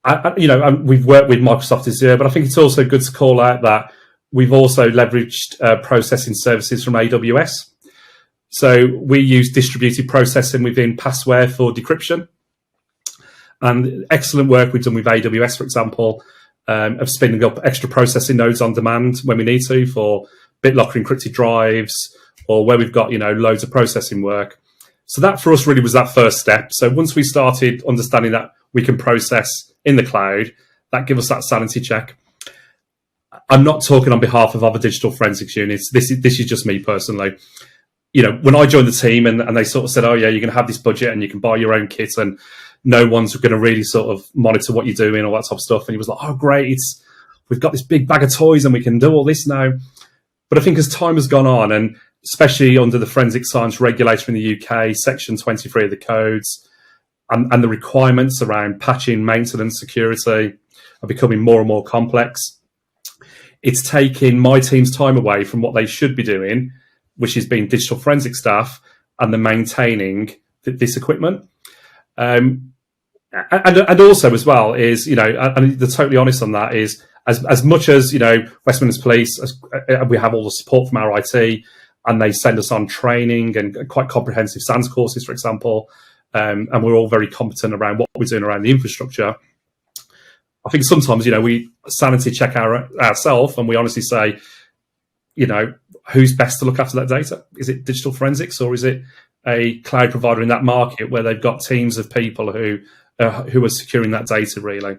Speaker 3: worked with Microsoft Azure, but I think it's also good to call out that we've also leveraged processing services from AWS. So we use distributed processing within Passware for decryption, and excellent work we've done with AWS, for example, of spinning up extra processing nodes on demand when we need to for BitLocker encrypted drives, or where we've got loads of processing work. So that for us really was that first step. So once we started understanding that we can process in the cloud, that gave us that sanity check. I'm not talking on behalf of other digital forensics units. This is just me personally. When I joined the team and they sort of said, oh yeah, you're going to have this budget and you can buy your own kit and no one's going to really sort of monitor what you're doing, all that type of stuff. And he was like, oh great, we've got this big bag of toys and we can do all this now. But I think as time has gone on, and especially under the forensic science regulator in the UK, section 23 of the codes, and the requirements around patching, maintenance, security are becoming more and more complex. It's taking my team's time away from what they should be doing, which is being digital forensic staff and the maintaining this equipment. And also as well is, and they're totally honest on that, is as much as, West Midlands Police, we have all the support from our IT, and they send us on training and quite comprehensive SANS courses, for example, and we're all very competent around what we're doing around the infrastructure. I think sometimes, we sanity check ourselves and we honestly say, who's best to look after that data? Is it digital forensics, or is it a cloud provider in that market where they've got teams of people who are securing that data, really?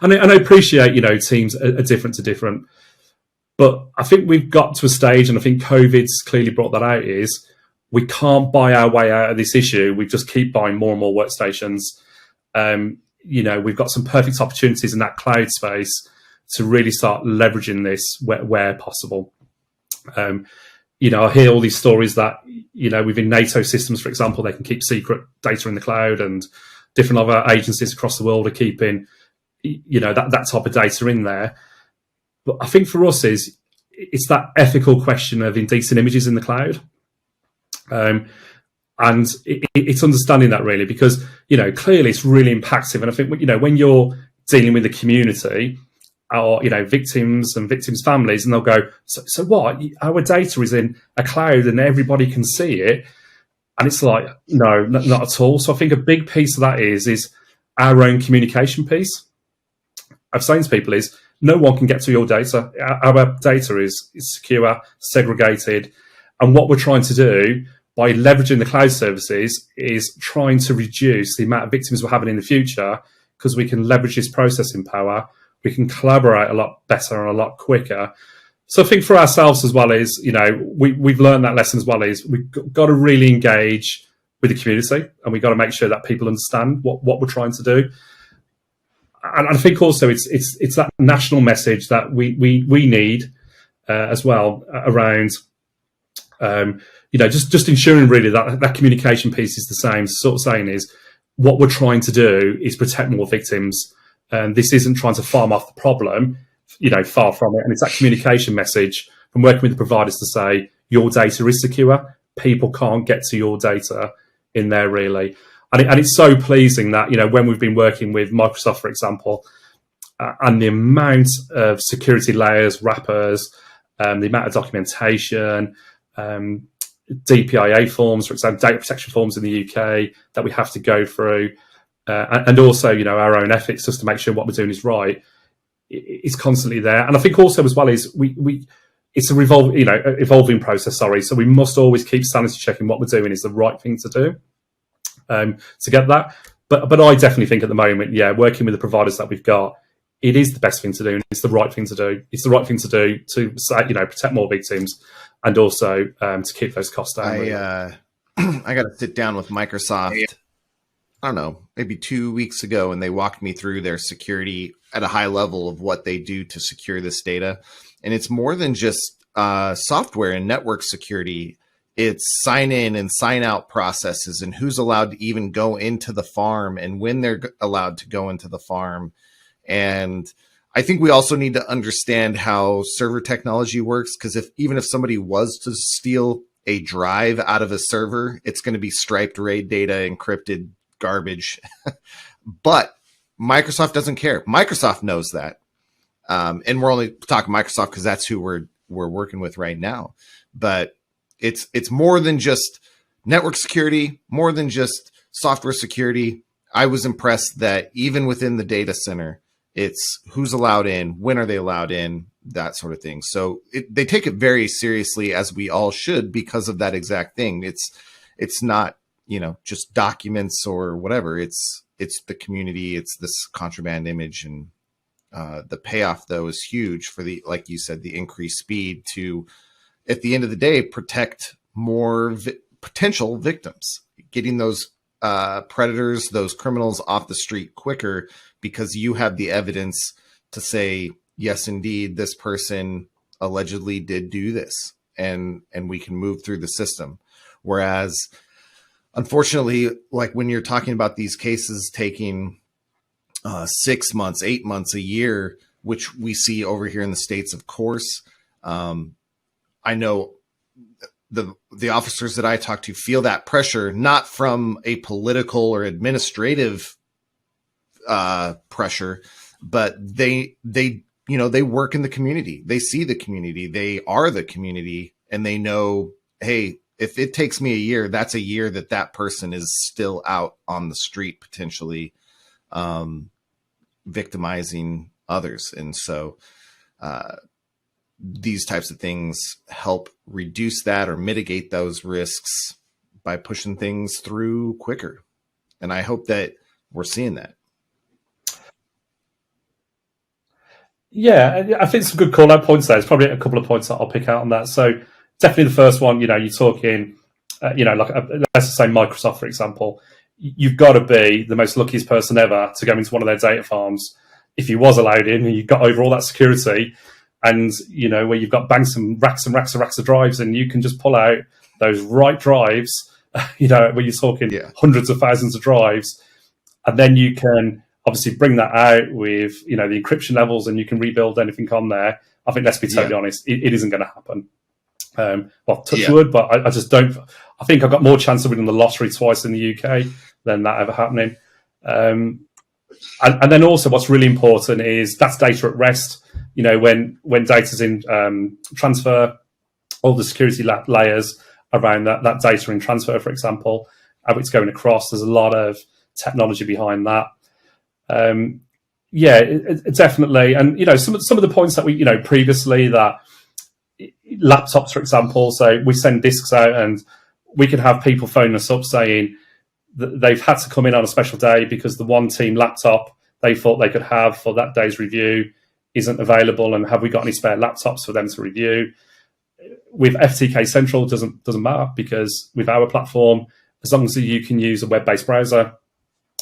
Speaker 3: And I appreciate, teams are different to different. But I think we've got to a stage, and I think COVID's clearly brought that out, is we can't buy our way out of this issue. We just keep buying more and more workstations. We've got some perfect opportunities in that cloud space to really start leveraging this where possible. I hear all these stories that, within NATO systems, for example, they can keep secret data in the cloud, and different other agencies across the world are keeping, that type of data in there. But I think for us it's that ethical question of indecent images in the cloud. And it's understanding that, really, because, clearly it's really impactful. And I think, when you're dealing with the community or, victims and victims' families, and they'll go, so what? Our data is in a cloud and everybody can see it. And it's like, no, not at all. So I think a big piece of that is our own communication piece. I've saying to people is, no one can get to your data. Our data is secure, segregated. And what we're trying to do by leveraging the cloud services is trying to reduce the amount of victims we're having in the future, because we can leverage this processing power. We can collaborate a lot better and a lot quicker. So I think for ourselves as well is, we've learned that lesson as well, is we've got to really engage with the community, and we've got to make sure that people understand what we're trying to do. and I think also it's that national message that we need as well around. Just ensuring really that communication piece is the same. Sort of saying is what we're trying to do is protect more victims, and this isn't trying to farm off the problem. Far from it. And it's that communication message from working with the providers to say your data is secure. People can't get to your data in there really. And it's so pleasing that, when we've been working with Microsoft, for example, and the amount of security layers, wrappers, the amount of documentation, DPIA forms, for example, data protection forms in the UK that we have to go through, and also, our own ethics just to make sure what we're doing is right, is constantly there. And I think also as well is it's a evolving process. So we must always keep sanity checking what we're doing is the right thing to do. To get that, but I definitely think at the moment, working with the providers that we've got, it is the best thing to do, and it's the right thing to do. It's the right thing to do to protect more victims, and also to keep those costs down.
Speaker 1: I got to sit down with Microsoft. I don't know, maybe 2 weeks ago, and they walked me through their security at a high level of what they do to secure this data, and it's more than just software and network security. It's sign in and sign out processes and who's allowed to even go into the farm and when they're allowed to go into the farm. And I think we also need to understand how server technology works, because even if somebody was to steal a drive out of a server, it's going to be striped RAID data, encrypted garbage. But Microsoft doesn't care. Microsoft knows that. And we're only talking Microsoft because that's who we're working with right now. But it's more than just network security, more than just software security. I was impressed that even within the data center, it's who's allowed in, when are they allowed in, that sort of thing. So they take it very seriously, as we all should, because of that exact thing. It's not, just documents or whatever. It's the community. It's this contraband image, and the payoff though is huge for like you said, the increased speed to, at the end of the day, protect more potential victims, getting those predators, those criminals off the street quicker, because you have the evidence to say, yes, indeed, this person allegedly did do this, and we can move through the system. Whereas, unfortunately, like when you're talking about these cases taking 6 months, 8 months, a year, which we see over here in the States, of course, I know the officers that I talk to feel that pressure, not from a political or administrative pressure, but they work in the community. They see the community. They are the community, and they know, hey, if it takes me a year, that's a year that person is still out on the street, potentially victimizing others. And so, these types of things help reduce that or mitigate those risks by pushing things through quicker. And I hope that we're seeing that.
Speaker 3: Yeah, I think some good call out points there. There's probably a couple of points that I'll pick out on that. So definitely the first like you're talking, let's say Microsoft, for example, you've got to be the most luckiest person ever to go into one of their data farms if you was allowed in and you got over all that security. And, where you've got banks and racks of drives, and you can just pull out those right drives, where you're talking hundreds of thousands of drives. And then you can obviously bring that out with, the encryption levels, and you can rebuild anything on there. I think, let's be totally honest, it isn't going to happen. Touch wood, but I just don't. I think I've got more chance of winning the lottery twice in the UK than that ever happening. And then also what's really important is that's data at rest. When data's in transfer, all the security layers around that data in transfer, for example, how it's going across, there's a lot of technology behind that. Definitely. And, some of the points that we, previously, that laptops, for example, so we send discs out and we can have people phone us up saying that they've had to come in on a special day because the one team laptop they thought they could have for that day's review isn't available, and have we got any spare laptops for them to review? With FTK Central, doesn't matter, because with our platform, as long as you can use a web-based browser,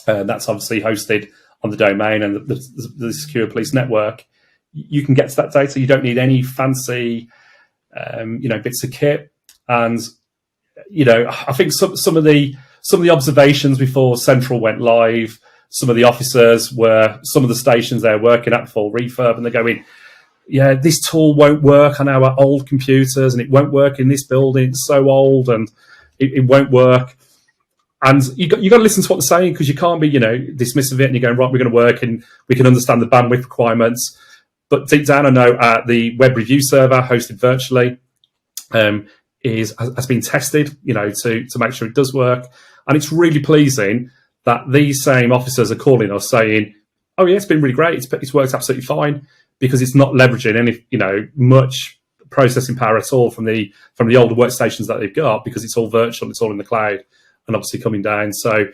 Speaker 3: that's obviously hosted on the domain and the secure police network, you can get to that data. You don't need any fancy, bits of kit. And I think some of the observations before Central went live, some of the officers were some of the stations they're working at before refurb, and they're going, yeah, this tool won't work on our old computers, and it won't work in this building. It's so old, and it won't work. And you got to listen to what they're saying, because you can't be, dismissive of it and you're going, right, we're going to work and we can understand the bandwidth requirements. But deep down, I know the web review server hosted virtually has been tested, to make sure it does work. And it's really pleasing that these same officers are calling us saying, oh yeah, it's been really great. It's worked absolutely fine, because it's not leveraging any, much processing power at all from the older workstations that they've got, because it's all virtual, it's all in the cloud, and obviously coming down. So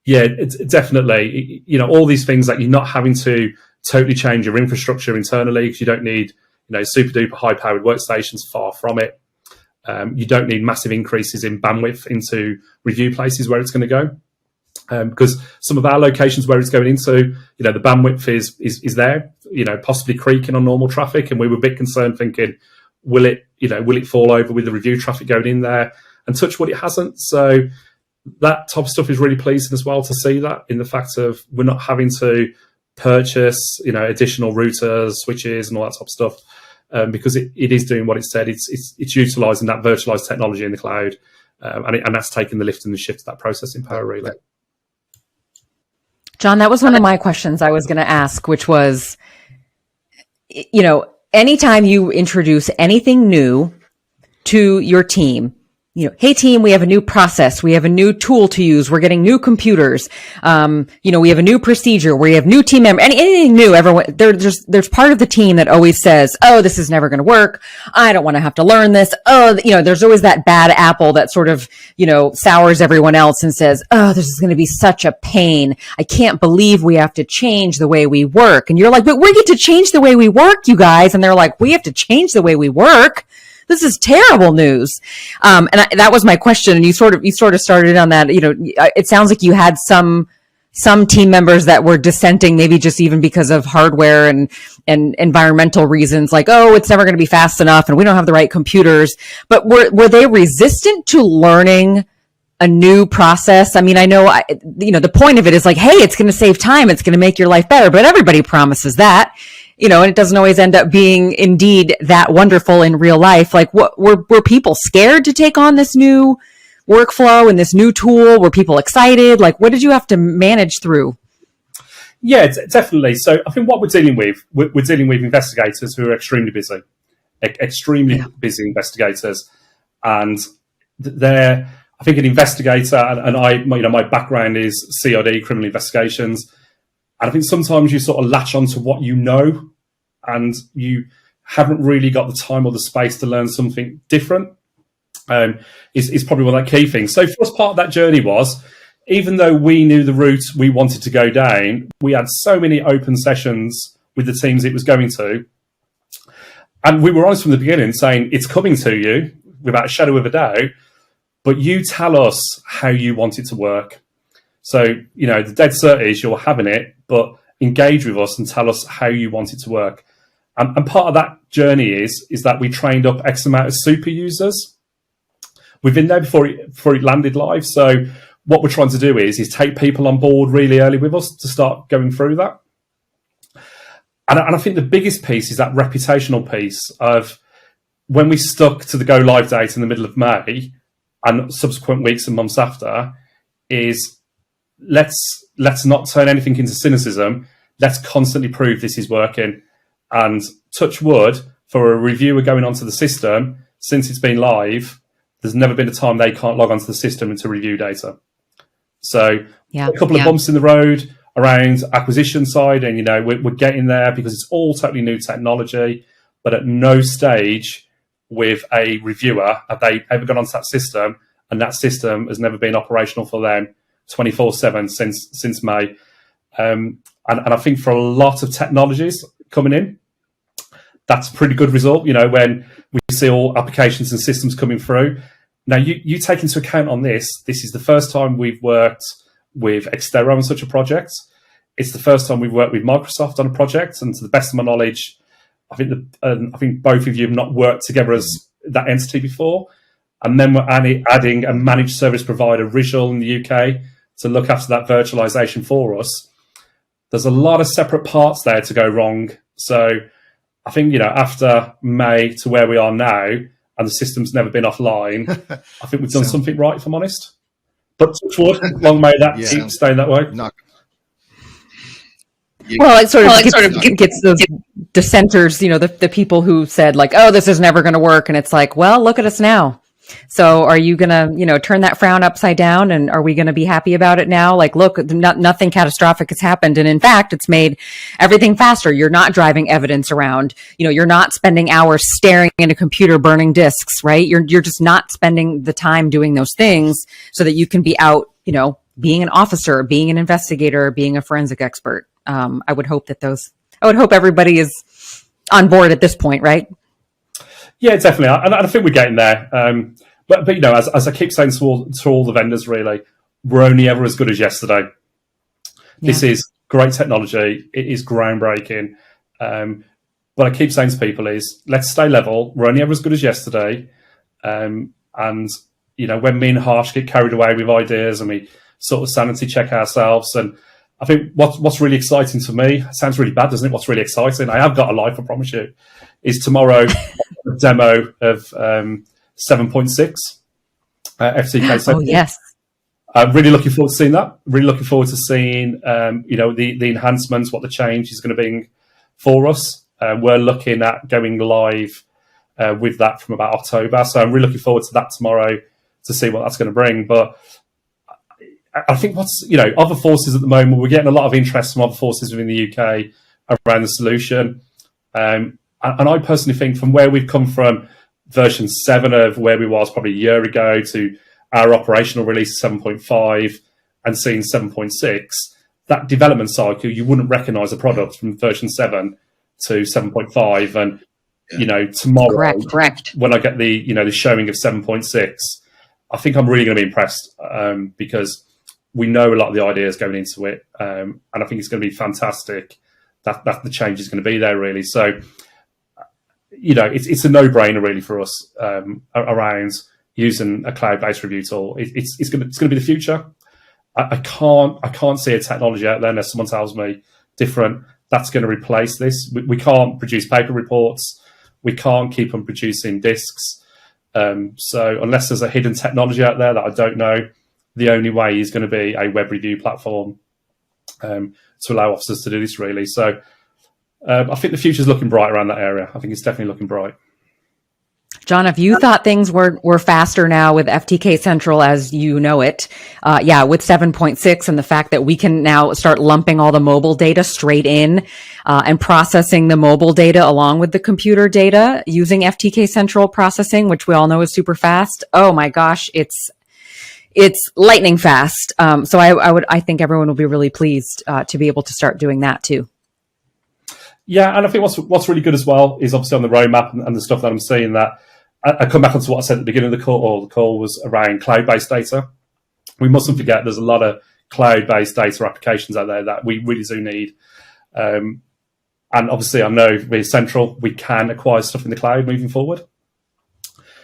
Speaker 3: yeah, it's definitely, all these things that you're not having to totally change your infrastructure internally, because you don't need, super duper high powered workstations, far from it. You don't need massive increases in bandwidth into review places where it's going to go. Because some of our locations where it's going into, the bandwidth is there, possibly creaking on normal traffic. And we were a bit concerned, thinking, will it fall over with the review traffic going in there? And touch wood, it hasn't. So that type of stuff is really pleasing as well, to see that, in the fact of we're not having to purchase, additional routers, switches, and all that type of stuff, because it is doing what it said. It's utilising that virtualised technology in the cloud, and that's taking the lift and the shift to that processing power, really.
Speaker 2: John, that was one of my questions I was going to ask, which was, anytime you introduce anything new to your team, hey team, we have a new process. We have a new tool to use. We're getting new computers. We have a new procedure. We have new team member. Anything new, everyone, there's part of the team that always says, oh, this is never going to work. I don't want to have to learn this. Oh, there's always that bad apple that sort of, sours everyone else and says, oh, this is going to be such a pain. I can't believe we have to change the way we work. And you're like, but we get to change the way we work, you guys. And they're like, we have to change the way we work. This is terrible news. That was my question. And you sort of started on that. It sounds like you had some team members that were dissenting, maybe just even because of hardware and environmental reasons, like, oh, it's never going to be fast enough and we don't have the right computers. But were they resistant to learning a new process? I mean, I know, the point of it is like, hey, it's going to save time. It's going to make your life better. But everybody promises that. And it doesn't always end up being indeed that wonderful in real life. Like, what were people scared to take on this new workflow and this new tool? Were people excited? Like, what did you have to manage through?
Speaker 3: Yeah, definitely. So I think what we're dealing with investigators who are extremely busy, busy investigators. And I think an investigator, and my background is CID, criminal investigations. And I think sometimes you sort of latch onto what you know, and you haven't really got the time or the space to learn something different. Is probably one of the key things. So for us, part of that journey was, even though we knew the route we wanted to go down, we had so many open sessions with the teams it was going to. And we were honest from the beginning, saying, it's coming to you without a shadow of a doubt, but you tell us how you want it to work. So, the dead cert is you're having it, but engage with us and tell us how you want it to work. And part of that journey is that we trained up X amount of super users. We've been there before it landed live. So what we're trying to do is take people on board really early with us to start going through that. And I think the biggest piece is that reputational piece of, when we stuck to the go live date in the middle of May and subsequent weeks and months after, is let's not turn anything into cynicism. Let's constantly prove this is working. And touch wood, for a reviewer going onto the system, since it's been live, there's never been a time they can't log onto the system and to review data. So a couple of bumps in the road around acquisition side, and we're getting there because it's all totally new technology. But at no stage with a reviewer have they ever gone onto that system, and that system has never been operational for them 24/7 since May. And I think for a lot of technologies coming in, that's a pretty good result, when we see all applications and systems coming through. Now, you take into account on this is the first time we've worked with Xterra on such a project. It's the first time we've worked with Microsoft on a project, and to the best of my knowledge, I think both of you have not worked together as that entity before. And then we're adding a managed service provider, Visual in the UK, to look after that virtualization for us. There's a lot of separate parts there to go wrong. So I think, after May to where we are now, and the system's never been offline, I think we've done something right, if I'm honest. But touch wood, long may that keep staying that way.
Speaker 2: Well, it sort of gets those dissenters, the people who said like, oh, this is never going to work. And it's like, well, look at us now. So are you going to, turn that frown upside down? And are we going to be happy about it now? Like, look, nothing catastrophic has happened. And in fact, it's made everything faster. You're not driving evidence around. You're not spending hours staring at a computer burning disks, right? You're just not spending the time doing those things so that you can be out, being an officer, being an investigator, being a forensic expert. I would hope everybody is on board at this point, right?
Speaker 3: Yeah, definitely. And I think we're getting there. But as I keep saying to all the vendors, really, we're only ever as good as yesterday. Yeah. This is great technology. It is groundbreaking. What I keep saying to people is, let's stay level. We're only ever as good as yesterday. And, when me and Harsh get carried away with ideas and we sort of sanity check ourselves, and I think what's really exciting to me, it sounds really bad, doesn't it? What's really exciting, I have got a life, I promise you, is tomorrow a demo of 7.6 FTK Central.
Speaker 2: Oh, yes.
Speaker 3: I'm really looking forward to seeing that. Really looking forward to seeing, the enhancements, what the change is going to bring for us. We're looking at going live with that from about October. So I'm really looking forward to that tomorrow to see what that's going to bring. But I think other forces at the moment, we're getting a lot of interest from other forces within the UK around the solution. And I personally think from where we've come from, version 7 of where we was probably a year ago to our operational release of 7.5 and seeing 7.6, that development cycle, you wouldn't recognize a product from version 7 to 7.5. And, tomorrow,
Speaker 2: correct.
Speaker 3: when I get the showing of 7.6, I think I'm really going to be impressed because we know a lot of the ideas going into it. And I think it's going to be fantastic that the change is going to be there, really. So, it's a no-brainer, really, for us around using a cloud-based review tool. It's going to be the future. I can't see a technology out there unless someone tells me different that's going to replace this. We can't produce paper reports. We can't keep on producing discs. So unless there's a hidden technology out there that I don't know, the only way is going to be a web review platform to allow officers to do this, really. So I think the future's looking bright around that area. I think it's definitely looking bright.
Speaker 2: John, if you thought things were faster now with FTK Central as you know it, with 7.6 and the fact that we can now start lumping all the mobile data straight in and processing the mobile data along with the computer data using FTK Central processing, which we all know is super fast. Oh my gosh, it's lightning fast. So I think everyone will be really pleased to be able to start doing that too.
Speaker 3: Yeah, and I think what's really good as well is obviously on the roadmap and the stuff that I'm seeing that I come back onto what I said at the beginning of the call, or the call was around cloud-based data. We mustn't forget there's a lot of cloud-based data applications out there that we really do need. And obviously I know with Central, we can acquire stuff in the cloud moving forward.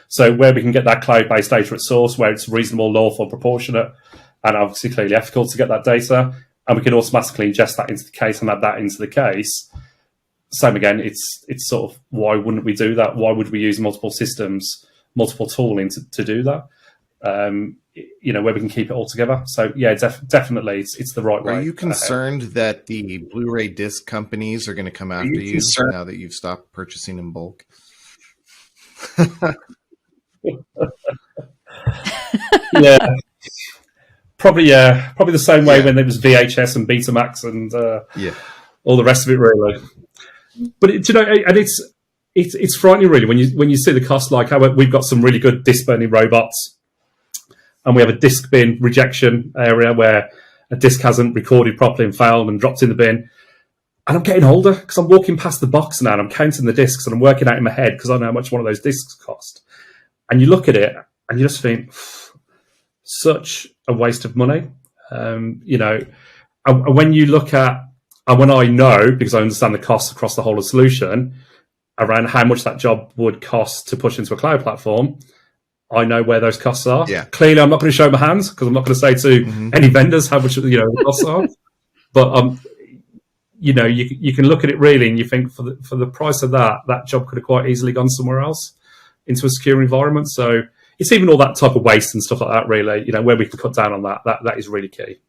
Speaker 3: So where we can get that cloud-based data at source, where it's reasonable, lawful, proportionate, and obviously clearly ethical to get that data, and we can automatically ingest that into the case and add that into the case. Same again, it's sort of, why wouldn't we do that? Why would we use multiple systems, multiple tooling to do that? Where we can keep it all together. So yeah, definitely it's the right way.
Speaker 1: Are you concerned that the Blu-ray disc companies are going to come after you now that you've stopped purchasing in bulk?
Speaker 3: Yeah. Probably the same way when it was VHS and Betamax and all the rest of it, really. But it's frightening, really, when you see the cost. Like how we've got some really good disc burning robots, and we have a disc bin rejection area where a disc hasn't recorded properly and failed and dropped in the bin. And I'm getting older because I'm walking past the box now and I'm counting the discs and I'm working out in my head because I know how much one of those discs cost. And you look at it and you just think, such a waste of money. And when you look at And when I know, because I understand the costs across the whole of the solution, around how much that job would cost to push into a cloud platform, I know where those costs are.
Speaker 1: Yeah.
Speaker 3: Clearly, I'm not going to show my hands because I'm not going to say to any vendors how much the costs are. But you can look at it really, and you think for the price of that job could have quite easily gone somewhere else into a secure environment. So it's even all that type of waste and stuff like that. Really, where we can cut down on that is really key.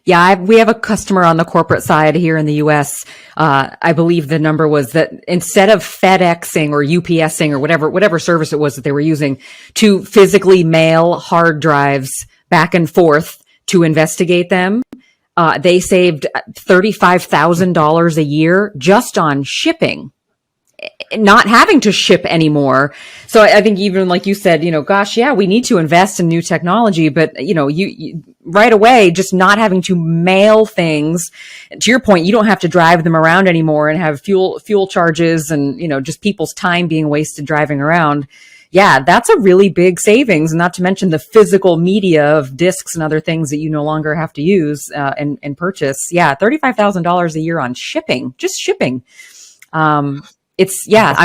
Speaker 2: Yeah, we have a customer on the corporate side here in the US. I believe the number was that instead of FedExing or UPSing or whatever service it was that they were using to physically mail hard drives back and forth to investigate them, they saved $35,000 a year just on shipping, not having to ship anymore. So I think even like you said, gosh, yeah, we need to invest in new technology, but you right away, just not having to mail things. To your point, you don't have to drive them around anymore and have fuel charges and, just people's time being wasted driving around. Yeah, that's a really big savings, not to mention the physical media of discs and other things that you no longer have to use and purchase. Yeah, $35,000 a year on shipping, just shipping. I'm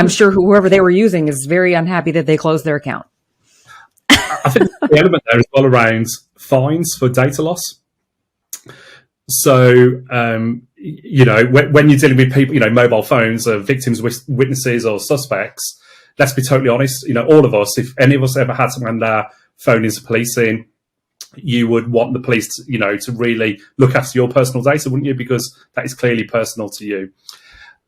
Speaker 2: sure whoever they were using is very unhappy that they closed their account.
Speaker 3: I think the element there is all around fines for data loss. So, when you're dealing with people, mobile phones of victims, witnesses or suspects, let's be totally honest, all of us, if any of us ever had someone their phone into policing, you would want the police to really look after your personal data, wouldn't you? Because that is clearly personal to you.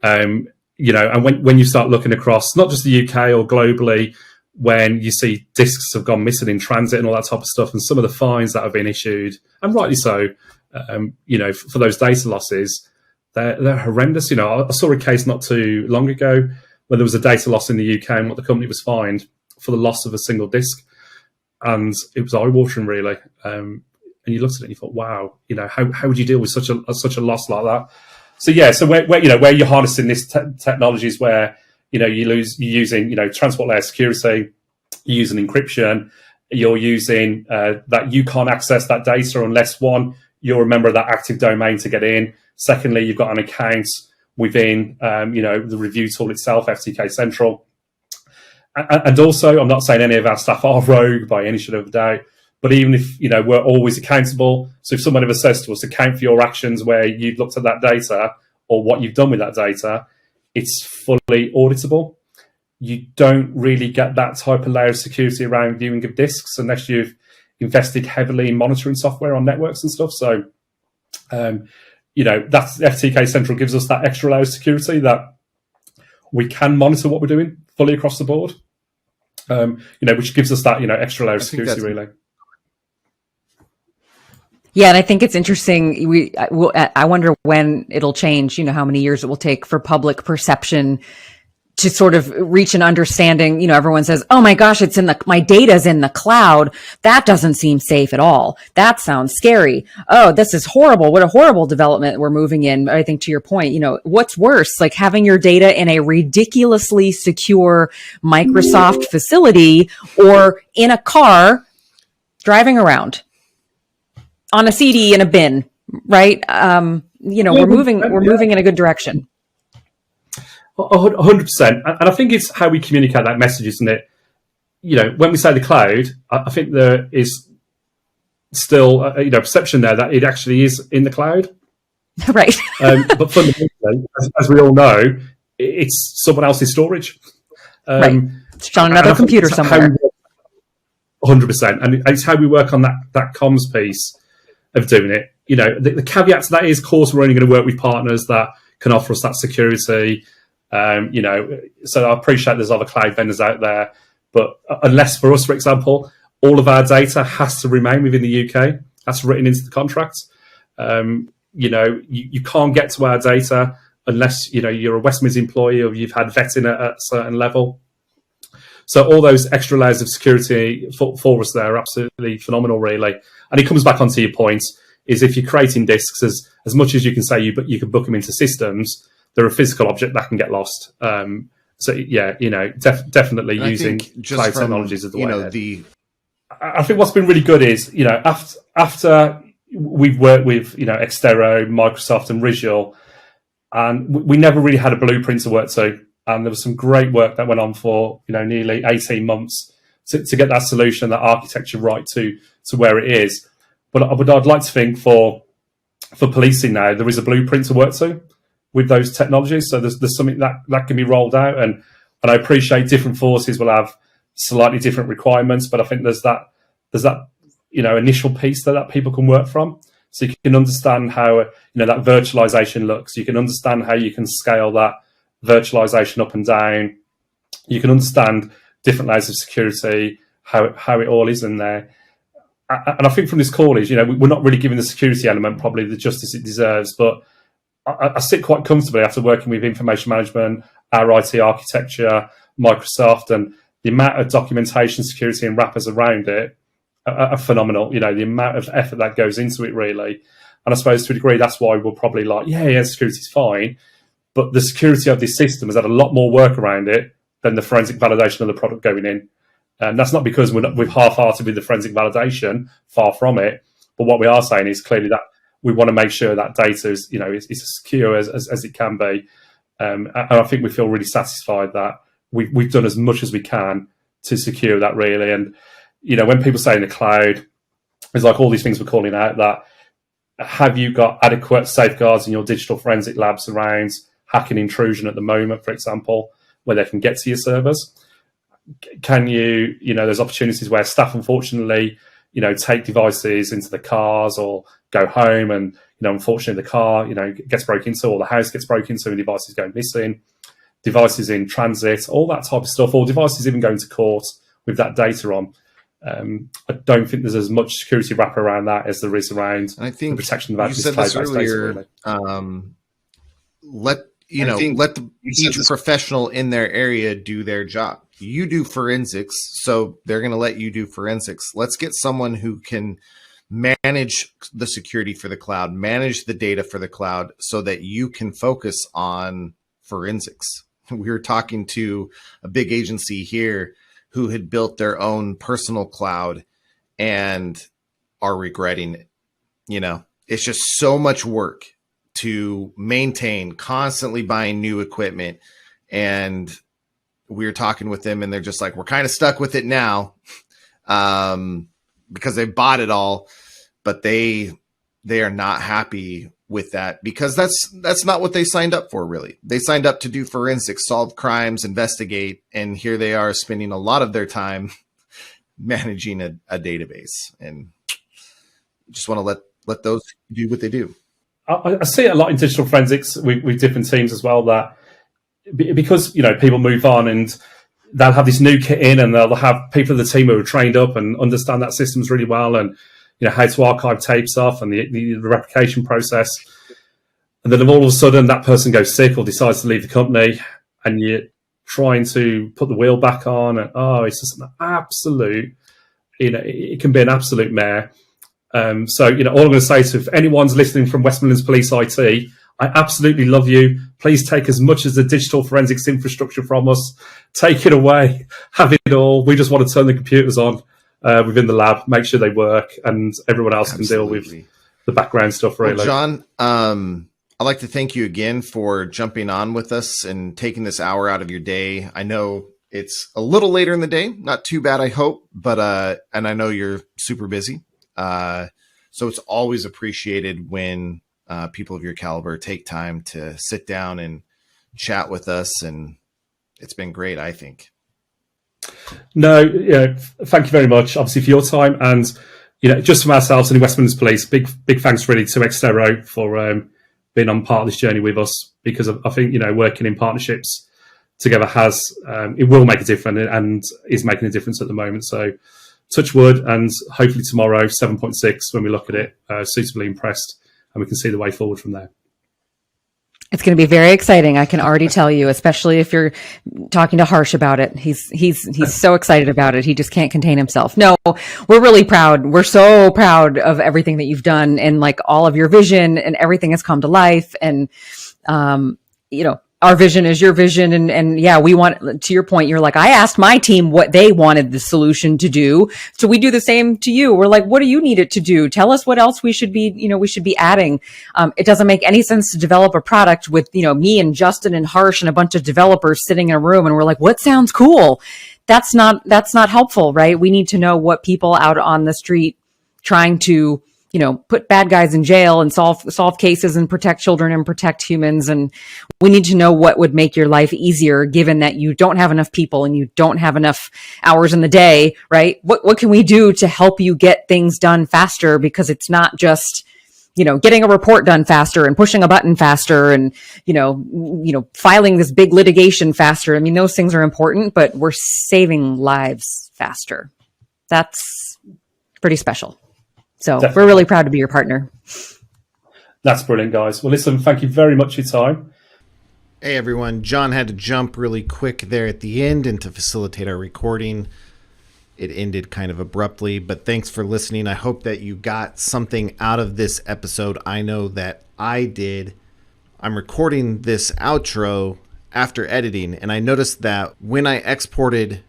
Speaker 3: And when you start looking across, not just the UK or globally, when you see discs have gone missing in transit and all that type of stuff, and some of the fines that have been issued, and rightly so, for those data losses, they're horrendous. I saw a case not too long ago where there was a data loss in the UK and what the company was fined for the loss of a single disc. And it was eye-watering, really. And you looked at it and you thought, wow, how would you deal with such a loss like that? So yeah, so where you're harnessing this technology is where you're using transport layer security, you're using encryption, you're using that you can't access that data unless one, you're a member of that active domain to get in. Secondly, you've got an account within the review tool itself, FTK Central. And also, I'm not saying any of our staff are rogue by any shadow of a doubt, but even if, we're always accountable. So if someone ever says to us, account for your actions where you've looked at that data or what you've done with that data, it's fully auditable. You don't really get that type of layer of security around viewing of disks unless you've invested heavily in monitoring software on networks and stuff. So, that's FTK Central gives us that extra layer of security that we can monitor what we're doing fully across the board. Which gives us that, extra layer of security, really.
Speaker 2: Yeah, and I think it's interesting. I wonder when it'll change, how many years it will take for public perception to sort of reach an understanding. Everyone says, oh my gosh, my data's in the cloud. That doesn't seem safe at all. That sounds scary. Oh, this is horrible. What a horrible development we're moving in. I think to your point, what's worse, like having your data in a ridiculously secure Microsoft facility or in a car driving around on a CD in a bin, right? We're moving in a good direction.
Speaker 3: 100%. And I think it's how we communicate that message, isn't it? When we say the cloud, I think there is still a perception there that it actually is in the cloud.
Speaker 2: Right.
Speaker 3: But fundamentally, as we all know, it's someone else's storage.
Speaker 2: Right. It's on another computer somewhere.
Speaker 3: 100%. And it's how we work on that comms piece of doing it. The caveat to that is, of course, we're only going to work with partners that can offer us that security. So I appreciate there's other cloud vendors out there, but unless for us, for example, all of our data has to remain within the UK, that's written into the contract. You can't get to our data unless, you're a West Midlands employee or you've had vetting at a certain level. So all those extra layers of security for us there are absolutely phenomenal, really. And it comes back onto your point, is if you're creating disks, as much as you can say you can book them into systems, they're a physical object that can get lost. So yeah, definitely using cloud technologies as the way ahead. I think what's been really good is, after we've worked with, Xtero, Microsoft and Visual, and we never really had a blueprint to work to. And there was some great work that went on for, nearly 18 months to get that solution, that architecture right to where it is. But I'd like to think for policing now, there is a blueprint to work to with those technologies. So there's something that can be rolled out. And I appreciate different forces will have slightly different requirements, but I think there's that initial piece that people can work from. So you can understand how that virtualization looks. You can understand how you can scale that virtualization up and down. You can understand different layers of security, how it all is in there. And I think from this call is, we're not really giving the security element probably the justice it deserves, but I sit quite comfortably after working with information management, our IT architecture, Microsoft, and the amount of documentation, security and wrappers around it are phenomenal. The amount of effort that goes into it, really. And I suppose to a degree, that's why we're probably like, security's fine. But the security of this system has had a lot more work around it than the forensic validation of the product going in. And that's not because we've half-hearted with the forensic validation, far from it. But what we are saying is clearly that we want to make sure that data is, is as secure as it can be. And I think we feel really satisfied that we've done as much as we can to secure that, really. And, when people say in the cloud, it's like all these things we're calling out, that have you got adequate safeguards in your digital forensic labs around hacking intrusion at the moment, for example, where they can get to your servers? Can you, there's opportunities where staff, unfortunately, take devices into the cars or go home and, unfortunately the car, gets broken into, or the house gets broken into and devices go missing, devices in transit, all that type of stuff, or devices even going to court with that data on. I don't think there's as much security wrapper around that as there is around the protection of
Speaker 1: you said this earlier. Let each professional in their area do their job. You do forensics, so they're going to let you do forensics. Let's get someone who can manage the security for the cloud, manage the data for the cloud, so that you can focus on forensics. We were talking to a big agency here who had built their own personal cloud and are regretting it. It's just so much work to maintain, constantly buying new equipment. And we were talking with them and they're just like, we're kind of stuck with it now because they bought it all, but they are not happy with that because that's not what they signed up for, really. They signed up to do forensics, solve crimes, investigate, and here they are spending a lot of their time managing a database. And just want to let those do what they do.
Speaker 3: I see it a lot in digital forensics with different teams as well, that because people move on and they'll have this new kit in and they'll have people in the team who are trained up and understand that systems really well, and how to archive tapes off and the replication process. And then all of a sudden that person goes sick or decides to leave the company and you're trying to put the wheel back on, and it's just an absolute, it can be an absolute mare. So, all I'm going to say is, if anyone's listening from West Midlands Police IT, I absolutely love you. Please take as much as the digital forensics infrastructure from us. Take it away. Have it all. We just want to turn the computers on within the lab, make sure they work, and everyone else can deal with the background stuff, really.
Speaker 1: Well, John, I'd like to thank you again for jumping on with us and taking this hour out of your day. I know it's a little later in the day, not too bad, I hope, but and I know you're super busy. So it's always appreciated when people of your caliber take time to sit down and chat with us, and it's been great, I think.
Speaker 3: No, thank you very much, obviously, for your time, and just from ourselves and the West Midlands Police, big thanks really to Xtero for being on part of this journey with us, because I think working in partnerships together it will make a difference and is making a difference at the moment. So touch wood, and hopefully tomorrow 7.6 when we look at it, suitably impressed, and we can see the way forward from there.
Speaker 2: It's going to be very exciting. I can already tell you, especially if you're talking to Harsh about it. He's so excited about it. He just can't contain himself. No, we're really proud. We're so proud of everything that you've done, and like all of your vision and everything has come to life. And, our vision is your vision. And yeah, we want, to your point, you're like, I asked my team what they wanted the solution to do. So we do the same to you. We're like, what do you need it to do? Tell us what else we should be adding. It doesn't make any sense to develop a product with, me and Justin and Harsh and a bunch of developers sitting in a room. And we're like, what sounds cool? That's not helpful, right? We need to know what people out on the street trying to, put bad guys in jail and solve cases and protect children and protect humans. And we need to know what would make your life easier, given that you don't have enough people and you don't have enough hours in the day, right? What can we do to help you get things done faster? Because it's not just, getting a report done faster and pushing a button faster and, filing this big litigation faster. I mean, those things are important, but we're saving lives faster. That's pretty special. So Definitely. We're really proud to be your partner.
Speaker 3: That's brilliant, guys. Well, listen, thank you very much for your time.
Speaker 1: Hey, everyone. John had to jump really quick there at the end and to facilitate our recording. It ended kind of abruptly, but thanks for listening. I hope that you got something out of this episode. I know that I did. I'm recording this outro after editing, and I noticed that when I exported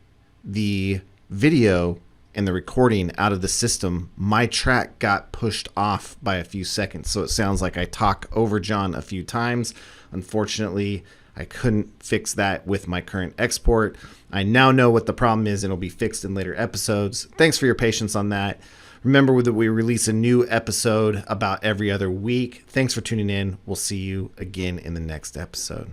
Speaker 1: the video and the recording out of the system, my track got pushed off by a few seconds. So it sounds like I talk over John a few times. Unfortunately, I couldn't fix that with my current export. I now know what the problem is, and it'll be fixed in later episodes. Thanks for your patience on that. Remember that we release a new episode about every other week. Thanks for tuning in. We'll see you again in the next episode.